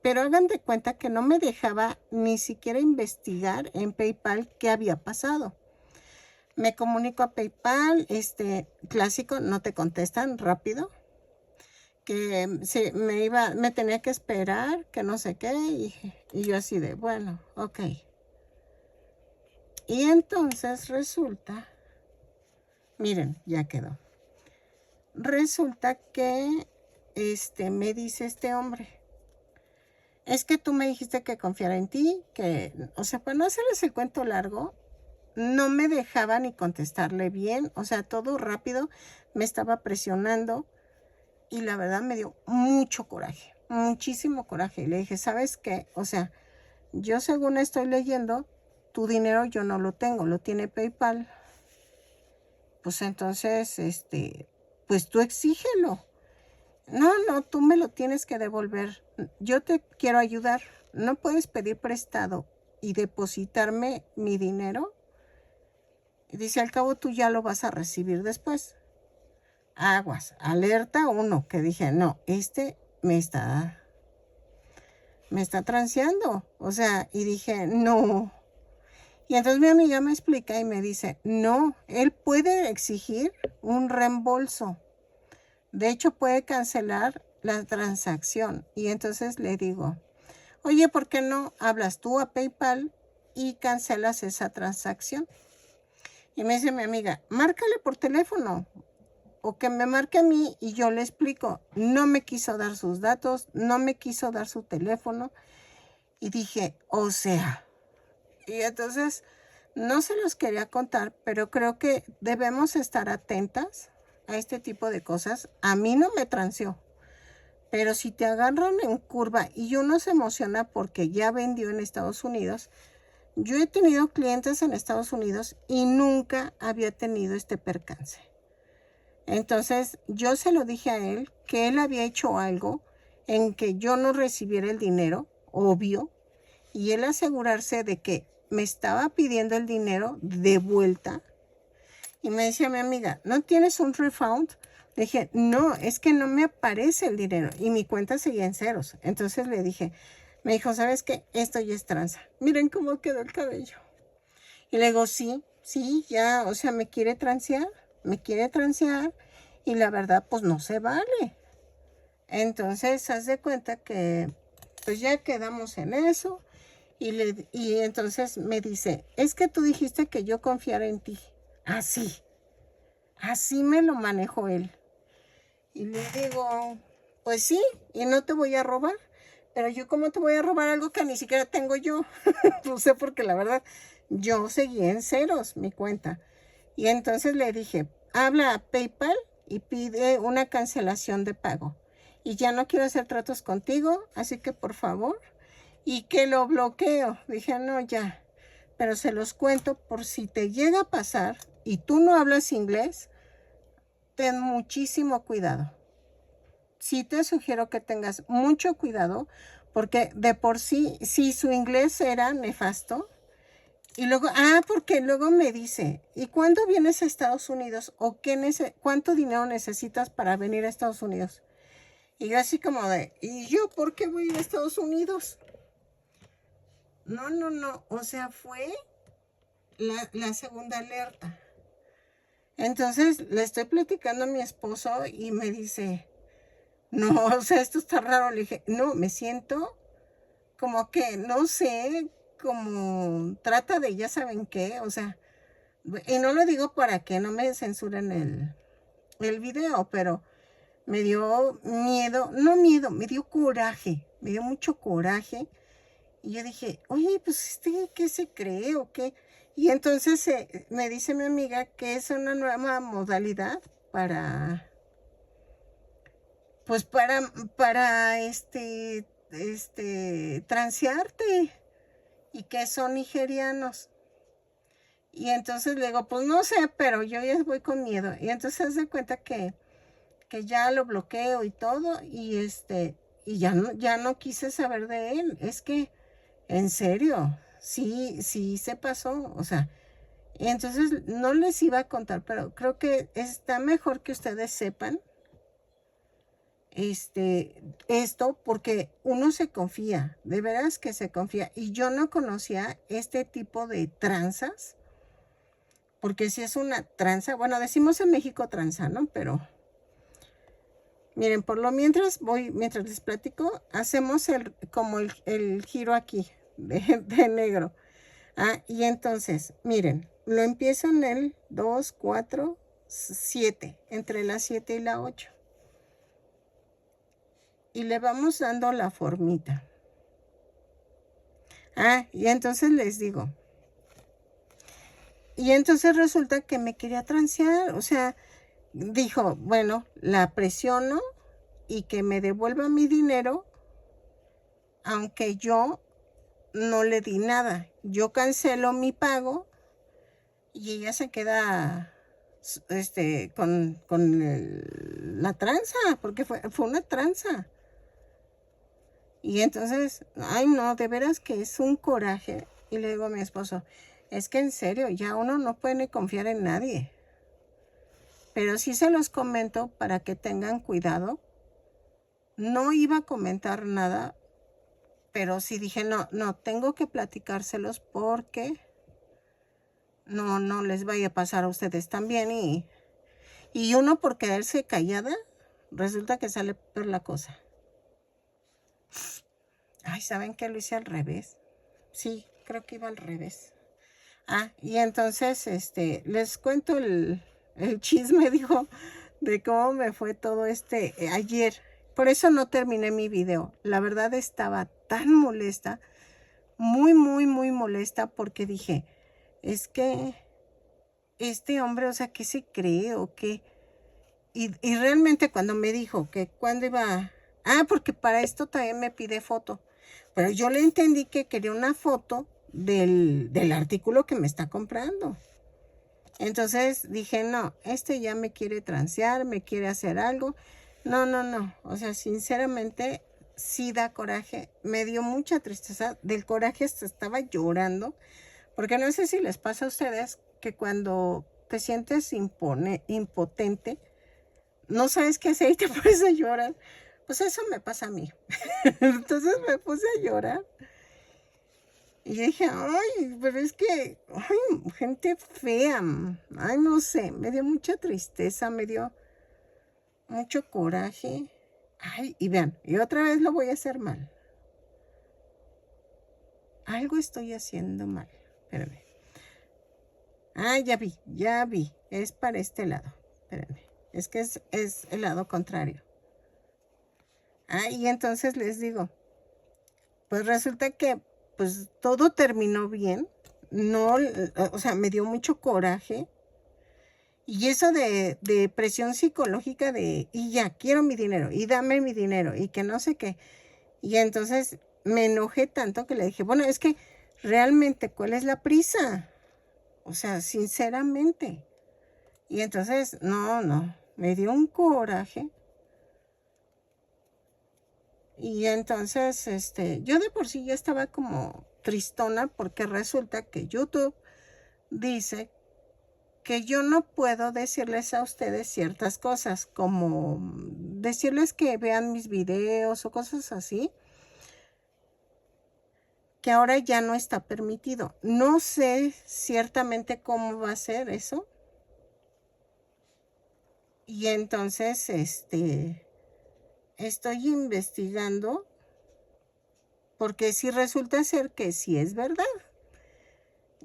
A: Pero hagan de cuenta que no me dejaba ni siquiera investigar en PayPal qué había pasado. Me comunico a PayPal, clásico, no te contestan rápido. Que me tenía que esperar, que no sé qué. Y yo así de, bueno, ok. Y entonces resulta, miren, ya quedó. Resulta que me dice este hombre, es que tú me dijiste que confiara en ti, que, o sea, para no hacerles el cuento largo, no me dejaba ni contestarle bien, o sea, todo rápido, me estaba presionando y la verdad me dio mucho coraje, muchísimo coraje. Y le dije, ¿sabes qué? O sea, yo según estoy leyendo, tu dinero yo no lo tengo, lo tiene PayPal. Pues entonces, pues tú exígelo. No, tú me lo tienes que devolver. Yo te quiero ayudar. ¿No puedes pedir prestado y depositarme mi dinero? Y dice, al cabo tú ya lo vas a recibir después. Aguas, alerta 1, que dije, no, me está transeando. O sea, y dije, no. Y entonces mi amiga me explica y me dice, no, él puede exigir un reembolso. De hecho, puede cancelar la transacción. Y entonces le digo, oye, ¿por qué no hablas tú a PayPal y cancelas esa transacción? Y me dice mi amiga, márcale por teléfono o que me marque a mí y yo le explico. No me quiso dar sus datos, no me quiso dar su teléfono. Y dije, o sea, y entonces no se los quería contar, pero creo que debemos estar atentas a este tipo de cosas. A mí no me transeó, pero si te agarran en curva y uno se emociona porque ya vendió en Estados Unidos, yo he tenido clientes en Estados Unidos y nunca había tenido este percance. Entonces yo se lo dije a él que él había hecho algo en que yo no recibiera el dinero, obvio, y él asegurarse de que me estaba pidiendo el dinero de vuelta. Y me decía mi amiga, ¿no tienes un refund? Le dije, no, es que no me aparece el dinero. Y mi cuenta seguía en ceros. Entonces le dije, me dijo, ¿sabes qué? Esto ya es tranza. Miren cómo quedó el cabello. Y le digo, sí, ya, o sea, me quiere transear. Y la verdad, pues no se vale. Entonces, haz de cuenta que, pues ya quedamos en eso. Y entonces me dice, es que tú dijiste que yo confiara en ti. Así me lo manejó él. Y le digo, pues sí, y no te voy a robar. Pero yo, ¿cómo te voy a robar algo que ni siquiera tengo yo? No sé, porque la verdad, yo seguí en ceros mi cuenta. Y entonces le dije, habla a PayPal y pide una cancelación de pago. Y ya no quiero hacer tratos contigo, así que por favor. y que lo bloqueo. Dije, no, ya. Pero se los cuento por si te llega a pasar y tú no hablas inglés, ten muchísimo cuidado. Sí te sugiero que tengas mucho cuidado porque de por sí, si su inglés era nefasto, y luego, porque luego me dice, ¿y cuándo vienes a Estados Unidos? ¿O cuánto dinero necesitas para venir a Estados Unidos? Y yo así como de, ¿y yo por qué voy a ir a Estados Unidos? No, no, no, o sea, fue la segunda alerta. Entonces le estoy platicando a mi esposo y me dice, no, o sea, esto está raro. Le dije, no, me siento como que, no sé, como trata de ya saben qué, o sea, y no lo digo para que no me censuren el video, pero me dio miedo, no miedo, me dio coraje, me dio mucho coraje. Y yo dije, oye, pues ¿qué se cree o qué? Y entonces me dice mi amiga que es una nueva modalidad para, pues para transearte y que son nigerianos. Y entonces le digo, pues no sé, pero yo ya voy con miedo. Y entonces se cuenta que ya lo bloqueo y todo, y ya no quise saber de él. Es que, en serio, sí se pasó, o sea, y entonces no les iba a contar, pero creo que está mejor que ustedes sepan esto, porque uno se confía, de veras que se confía, y yo no conocía este tipo de tranzas, porque si es una tranza, bueno, decimos en México tranza, ¿no? Pero miren, por lo mientras les platico, hacemos como el giro aquí de negro. Y entonces, miren, lo empiezo en el 2, 4, 7, entre la 7 y la 8. Y le vamos dando la formita. Y entonces les digo. Y entonces resulta que me quería transear, o sea, dijo, bueno, la presiono y que me devuelva mi dinero, aunque yo no le di nada. Yo cancelo mi pago y ella se queda con la tranza, porque fue una tranza. Y entonces, ay no, de veras que es un coraje. Y le digo a mi esposo, es que en serio, ya uno no puede confiar en nadie. Pero sí se los comento para que tengan cuidado. No iba a comentar nada, pero sí dije, no, tengo que platicárselos porque no les vaya a pasar a ustedes también. Y uno por quedarse callada, resulta que sale peor la cosa. Ay, ¿saben qué? Lo hice al revés. Sí, creo que iba al revés. Y entonces, les cuento el chisme, dijo, de cómo me fue todo ayer. Por eso no terminé mi video. La verdad estaba tan molesta, muy, muy, muy molesta, porque dije, es que este hombre, o sea, ¿qué se cree o qué? Y realmente cuando me dijo que cuando iba... porque para esto también me pide foto. Pero yo le entendí que quería una foto del artículo que me está comprando. Entonces dije, no, ya me quiere transear, me quiere hacer algo. No. O sea, sinceramente, sí da coraje. Me dio mucha tristeza. Del coraje hasta estaba llorando. Porque no sé si les pasa a ustedes que cuando te sientes impotente, no sabes qué hacer y te pones a llorar. Pues eso me pasa a mí. Entonces me puse a llorar. Y dije, ay, pero es que, ay, gente fea. Ay, no sé, me dio mucha tristeza, me dio mucho coraje. Ay, y vean, y otra vez lo voy a hacer mal. Algo estoy haciendo mal. Espérenme. Ya vi. Es para este lado. Espérenme. Es que es el lado contrario. Y entonces les digo, pues resulta que pues todo terminó bien. No, o sea, me dio mucho coraje. Y eso de presión psicológica y ya, quiero mi dinero, y dame mi dinero, y que no sé qué. Y entonces me enojé tanto que le dije, bueno, es que realmente, ¿cuál es la prisa? O sea, sinceramente. Y entonces, no, me dio un coraje. Y entonces, yo de por sí ya estaba como tristona porque resulta que YouTube dice que yo no puedo decirles a ustedes ciertas cosas, como decirles que vean mis videos o cosas así, que ahora ya no está permitido. No sé ciertamente cómo va a ser eso. Y entonces, estoy investigando porque si resulta ser que sí es verdad.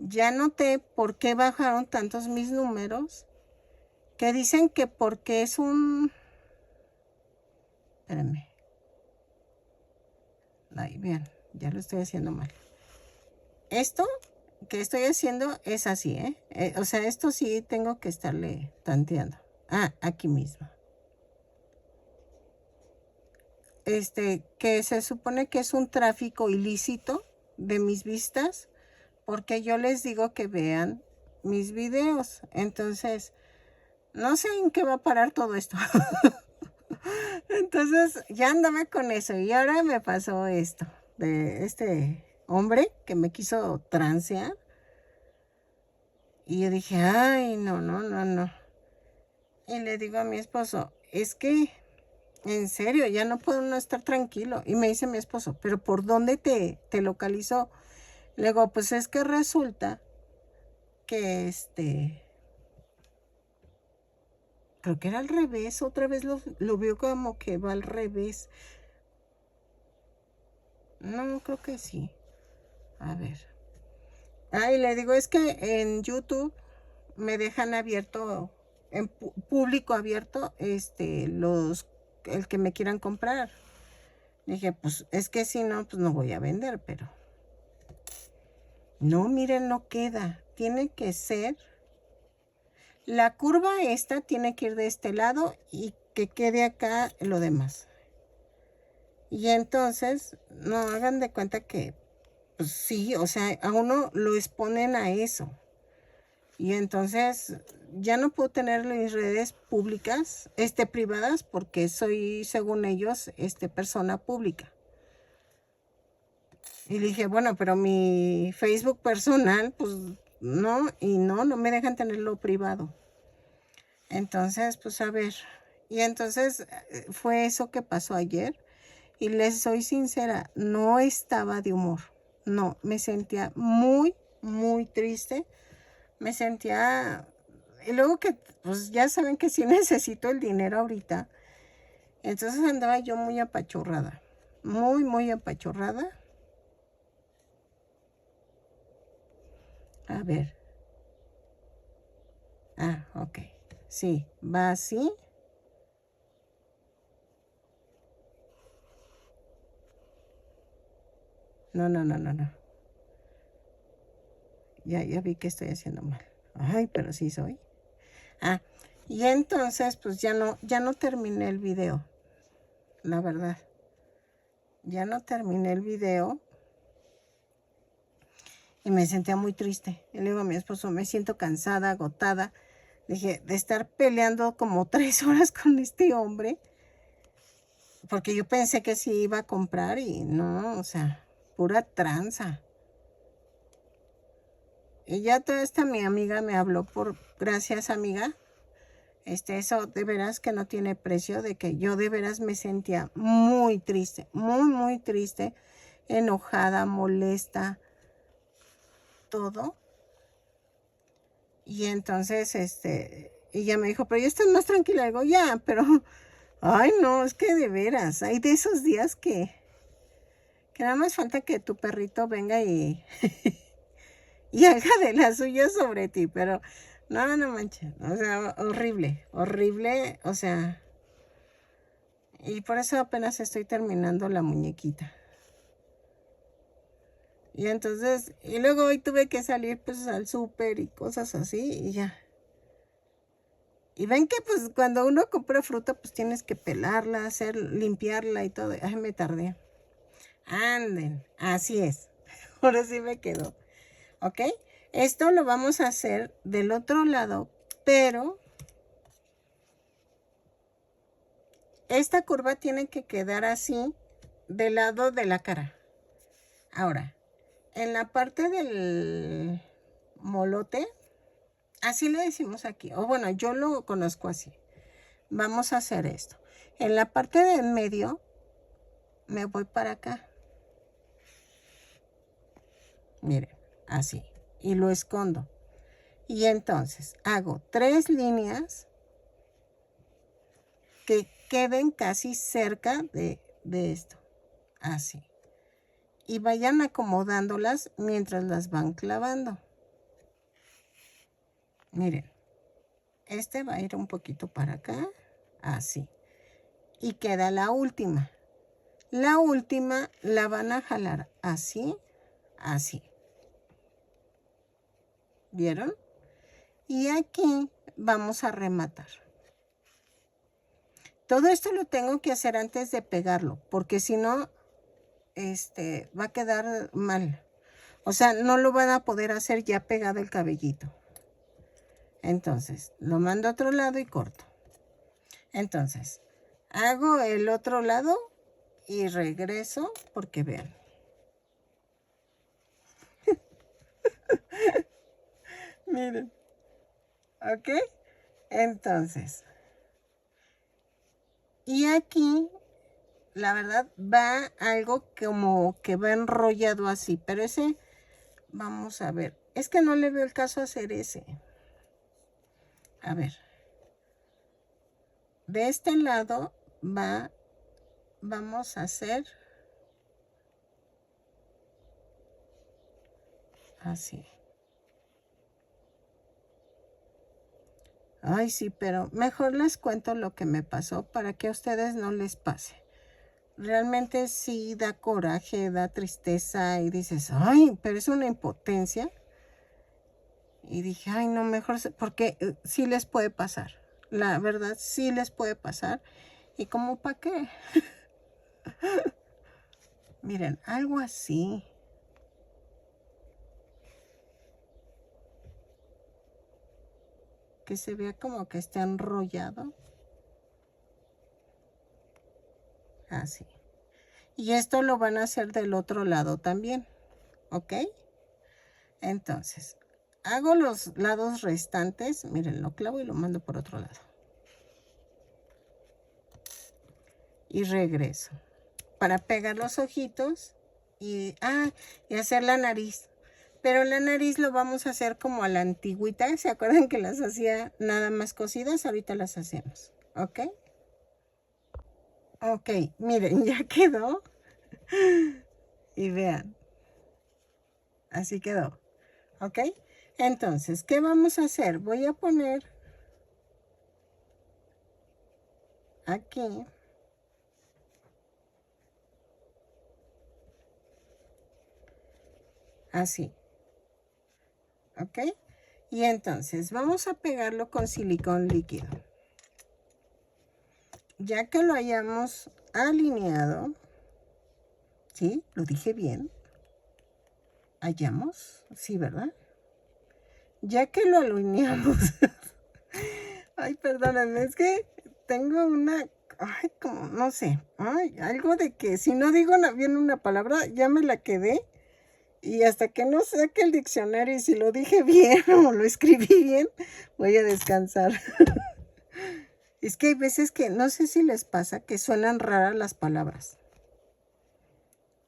A: Ya noté por qué bajaron tantos mis números, que dicen que porque es un... Espérenme. Ay, bien, ya lo estoy haciendo mal. Esto que estoy haciendo es así, ¿eh? O sea, esto sí tengo que estarle tanteando. Ah, aquí mismo. Que se supone que es un tráfico ilícito de mis vistas, porque yo les digo que vean mis videos. Entonces, no sé en qué va a parar todo esto. Entonces, ya andaba con eso y ahora me pasó esto de este hombre que me quiso transear. Y yo dije, ay, no. Y le digo a mi esposo, es que, en serio, ya no puedo no estar tranquilo. Y me dice mi esposo, pero ¿por dónde te localizó? Le digo, pues es que resulta que creo que era al revés, otra vez lo veo como que va al revés. No, creo que sí. A ver. Y le digo, es que en YouTube me dejan abierto, en público abierto, el que me quieran comprar. Dije, pues es que si no, pues no voy a vender, pero no, miren, no queda. Tiene que ser, la curva esta tiene que ir de este lado y que quede acá lo demás. Y entonces, no hagan de cuenta que, pues sí, o sea, a uno lo exponen a eso. Y entonces ya no puedo tener mis redes públicas, privadas, porque soy, según ellos, persona pública. Y dije, bueno, pero mi Facebook personal, pues no, y no me dejan tenerlo privado. Entonces, pues a ver. Y entonces fue eso que pasó ayer. Y les soy sincera, no estaba de humor. No, me sentía muy, muy triste. Me sentía... Y luego que, pues ya saben que sí necesito el dinero ahorita. Entonces andaba yo muy apachurrada. Muy, muy apachurrada. A ver. Ok. Sí, va así. No. Ya vi que estoy haciendo mal. Ay, pero sí soy. Y entonces, pues ya no terminé el video. La verdad. Ya no terminé el video. Y me sentía muy triste. Y le digo a mi esposo, me siento cansada, agotada. Dije, de estar peleando como 3 horas con este hombre. Porque yo pensé que sí iba a comprar y no, o sea, pura tranza. Y ya toda esta mi amiga me habló gracias amiga. Eso de veras que no tiene precio, de que yo de veras me sentía muy triste, muy, muy triste, enojada, molesta, todo. Y entonces, ella me dijo, pero ya estás más tranquila. Digo, ya, pero, ay, no, es que de veras, hay de esos días que nada más falta que tu perrito venga y, y haga de la suya sobre ti, pero no manches, o sea, horrible, horrible, o sea, y por eso apenas estoy terminando la muñequita. Y entonces, y luego hoy tuve que salir pues al súper y cosas así y ya. Y ven que pues cuando uno compra fruta pues tienes que pelarla, limpiarla y todo. Ay, me tardé. Anden, así es. Ahora sí me quedó. ¿Ok? Esto lo vamos a hacer del otro lado, pero esta curva tiene que quedar así del lado de la cara. Ahora, en la parte del molote, así le decimos aquí, o bueno, yo lo conozco así. Vamos a hacer esto. En la parte de en medio, me voy para acá. Miren, así. Y lo escondo. Y entonces hago 3 líneas que queden casi cerca de esto. Así. Y vayan acomodándolas mientras las van clavando. Miren. Este va a ir un poquito para acá. Así. Y queda la última. La última la van a jalar así, así. ¿Vieron? Y aquí vamos a rematar. Todo esto lo tengo que hacer antes de pegarlo, porque si no, va a quedar mal. O sea, no lo van a poder hacer ya pegado el cabellito. Entonces, lo mando a otro lado y corto. Entonces, hago el otro lado y regreso, porque vean. Miren. ¿Ok? Entonces, y aquí, la verdad, va algo como que va enrollado así, pero ese, vamos a ver, es que no le veo el caso hacer ese. A ver, de este lado vamos a hacer así. Ay, sí, pero mejor les cuento lo que me pasó para que a ustedes no les pase. Realmente sí da coraje, da tristeza y dices, ay, pero es una impotencia. Y dije, ay, no, mejor, porque sí les puede pasar. La verdad, sí les puede pasar. ¿Y como para qué? Miren, algo así. Que se vea como que está enrollado. Así. Y esto lo van a hacer del otro lado también. ¿Ok? Entonces, hago los lados restantes. Miren, lo clavo y lo mando por otro lado. Y regreso. Para pegar los ojitos. Y hacer la nariz. Pero la nariz lo vamos a hacer como a la antigüita. ¿Se acuerdan que las hacía nada más cosidas? Ahorita las hacemos. ¿Ok? Ok, miren, ya quedó. Y vean. Así quedó. ¿Ok? Entonces, ¿qué vamos a hacer? Voy a poner aquí. Así. ¿Ok? Y entonces vamos a pegarlo con silicón líquido. Ya que lo hayamos alineado, ¿sí? Lo dije bien. ¿Hallamos? Sí, ¿verdad? Ya que lo alineamos. Ay, perdónenme, es que tengo una... Ay, como, no sé. Ay, algo de que si no digo bien una palabra, ya me la quedé. Y hasta que no saque el diccionario y si lo dije bien o lo escribí bien, voy a descansar. Es que hay veces que no sé si les pasa que suenan raras las palabras.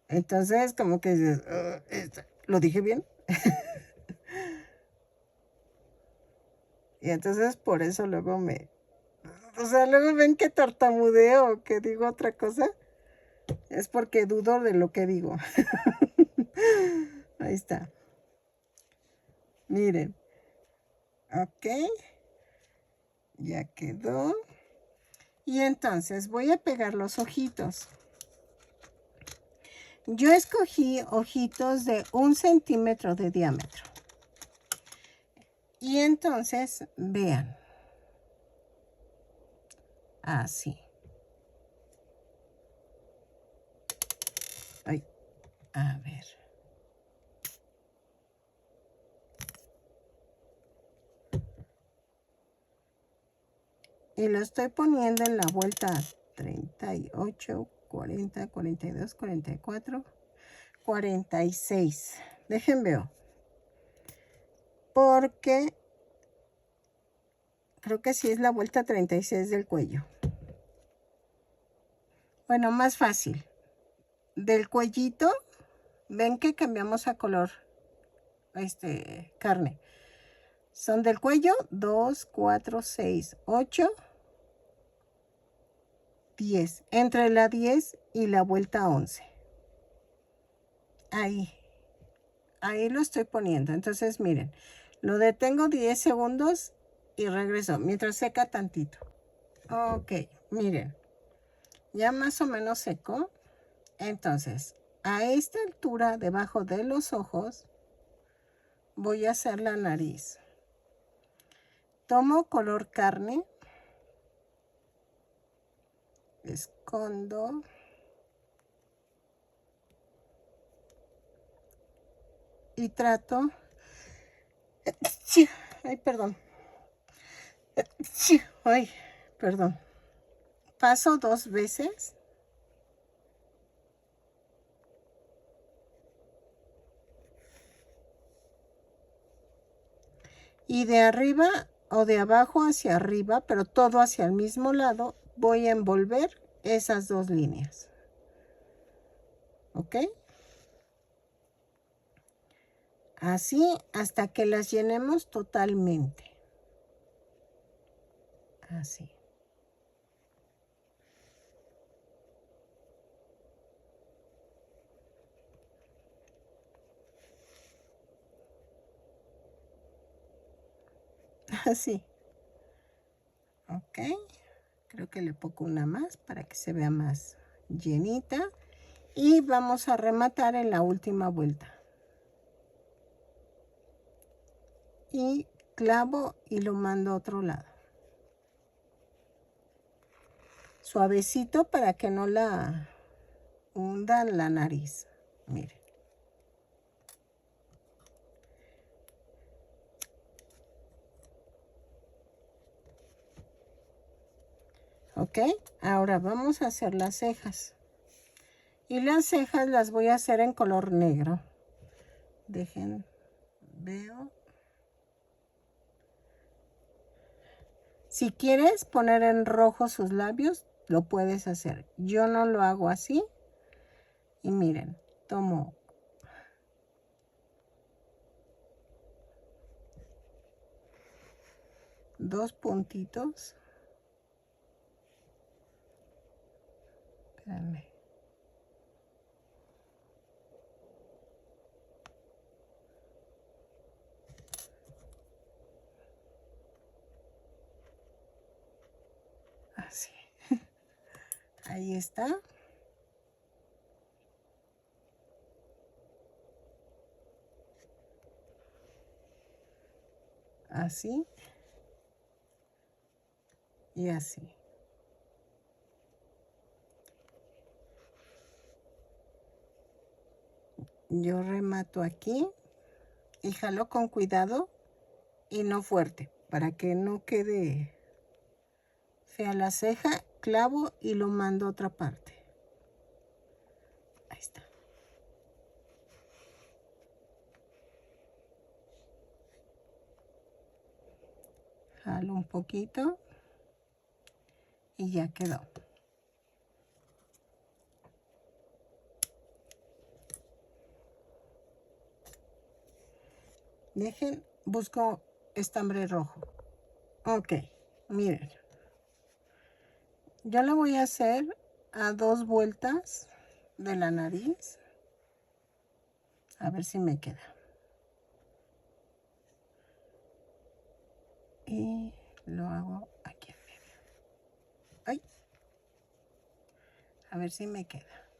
A: Entonces, como que dices, ¿lo dije bien? Y entonces por eso luego o sea, luego ven que tartamudeo o que digo otra cosa. Es porque dudo de lo que digo. Ahí está. Miren. Ok. Ya quedó. Y entonces voy a pegar los ojitos. Yo escogí ojitos de 1 centímetro de diámetro. Y entonces, vean. Así. Ay, A ver. Y lo estoy poniendo en la vuelta 38, 40, 42, 44, 46. Dejen veo. Porque creo que sí es la vuelta 36 del cuello. Bueno, más fácil. Del cuellito, ven que cambiamos a color carne. Son del cuello 2, 4, 6, 8, 10. Entre la 10 y la vuelta 11. Ahí lo estoy poniendo. Entonces, miren, lo detengo 10 segundos y regreso mientras seca tantito. Ok, miren, ya más o menos secó. Entonces, a esta altura, debajo de los ojos, voy a hacer la nariz. Tomo color carne, escondo y trato. Ay, perdón. Ay, perdón. Paso 2 veces. Y de arriba o de abajo hacia arriba, pero todo hacia el mismo lado, voy a envolver esas 2 líneas. ¿Ok? Así hasta que las llenemos totalmente. Así. Así. Ok. Creo que le pongo una más para que se vea más llenita. Y vamos a rematar en la última vuelta. Y clavo y lo mando a otro lado. Suavecito para que no la hundan la nariz. Miren. Ok, ahora vamos a hacer las cejas. Y las cejas las voy a hacer en color negro. Dejen, veo. Si quieres poner en rojo sus labios, lo puedes hacer. Yo no lo hago así. Y miren, tomo dos puntitos. Espérenme. Así. Ahí está. Así. Y así. Yo remato aquí y jalo con cuidado y no fuerte para que no quede fea la ceja. Clavo y lo mando a otra parte. Ahí está. Jalo un poquito y ya quedó. Dejen, busco estambre rojo. Ok, miren. Yo lo voy a hacer a 2 vueltas de la nariz. A ver si me queda. Y lo hago aquí en medio. Ay. A ver si me queda.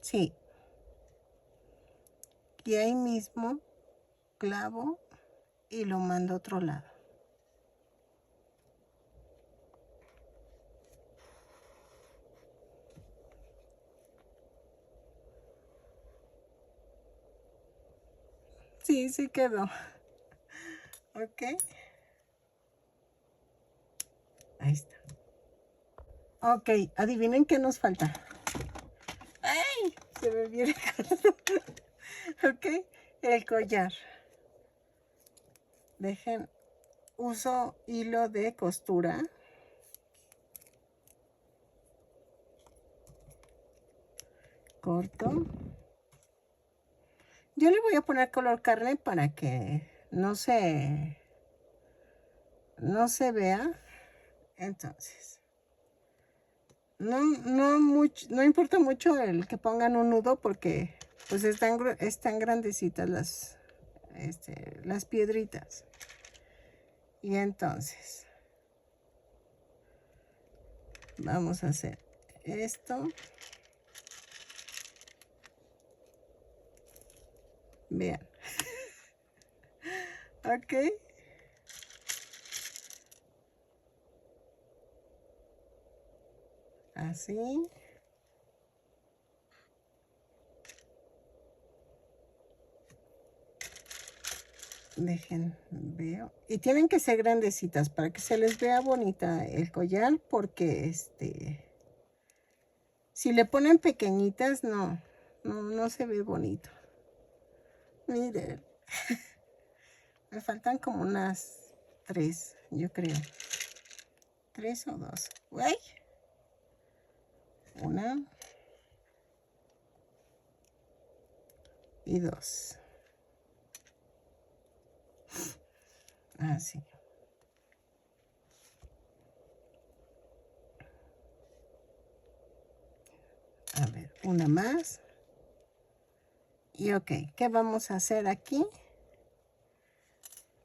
A: Sí. Y ahí mismo clavo y lo mando a otro lado. Sí, sí quedó. Ok. Ahí está. Ok, adivinen qué nos falta. ¡Ay! Se me viene. Ok, el collar. Dejen, uso hilo de costura. Corto. Yo le voy a poner color carne para que no se vea. Entonces, no importa mucho el que pongan un nudo porque pues están grandecitas las piedritas. Y entonces vamos a hacer esto. Vean. Ok. Así. Dejen, veo. Y tienen que ser grandecitas para que se les vea bonita el collar, porque si le ponen pequeñitas, no se ve bonito. Miren. Me faltan como unas 3, yo creo. 3 o 2. ¡Uy! 1 y 2. Así. A ver, una más. Y ok, ¿qué vamos a hacer aquí?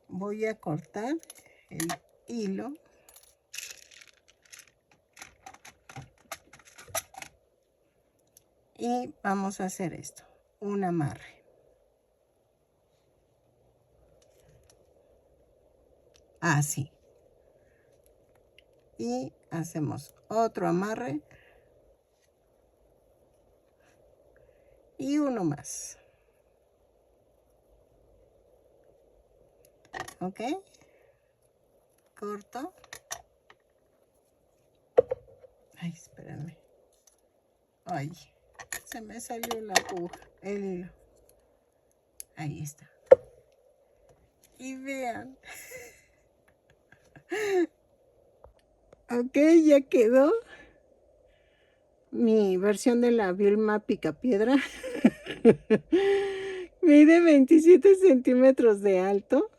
A: Voy a cortar el hilo. Y vamos a hacer esto, un amarre. Así. Y hacemos otro amarre. Y uno más. ¿Ok? Corto. Ay, espérenme. Ay, se me salió la aguja, el hilo. Ahí está. Y vean. Ok, ya quedó mi versión de la Vilma Picapiedra. Mide 27 centímetros de alto.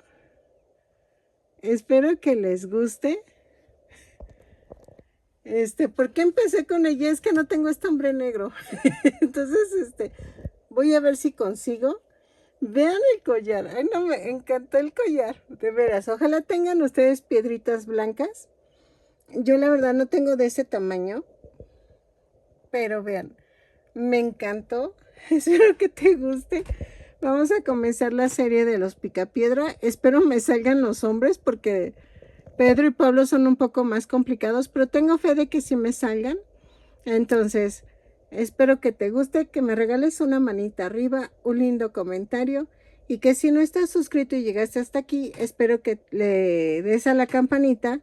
A: Espero que les guste. ¿Por qué empecé con ella? Es que no tengo estambre negro. Entonces, voy a ver si consigo. Vean el collar. Ay, no, me encantó el collar. De veras, ojalá tengan ustedes piedritas blancas. Yo la verdad no tengo de ese tamaño. Pero vean, me encantó. Espero que te guste. Vamos a comenzar la serie de los picapiedra. Espero me salgan los hombres porque Pedro y Pablo son un poco más complicados, pero tengo fe de que sí me salgan. Entonces, espero que te guste, que me regales una manita arriba, un lindo comentario y que si no estás suscrito y llegaste hasta aquí, espero que le des a la campanita.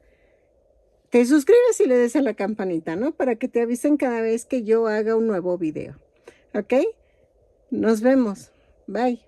A: Te suscribes y le des a la campanita, ¿no? Para que te avisen cada vez que yo haga un nuevo video. ¿Ok? Nos vemos. Bye.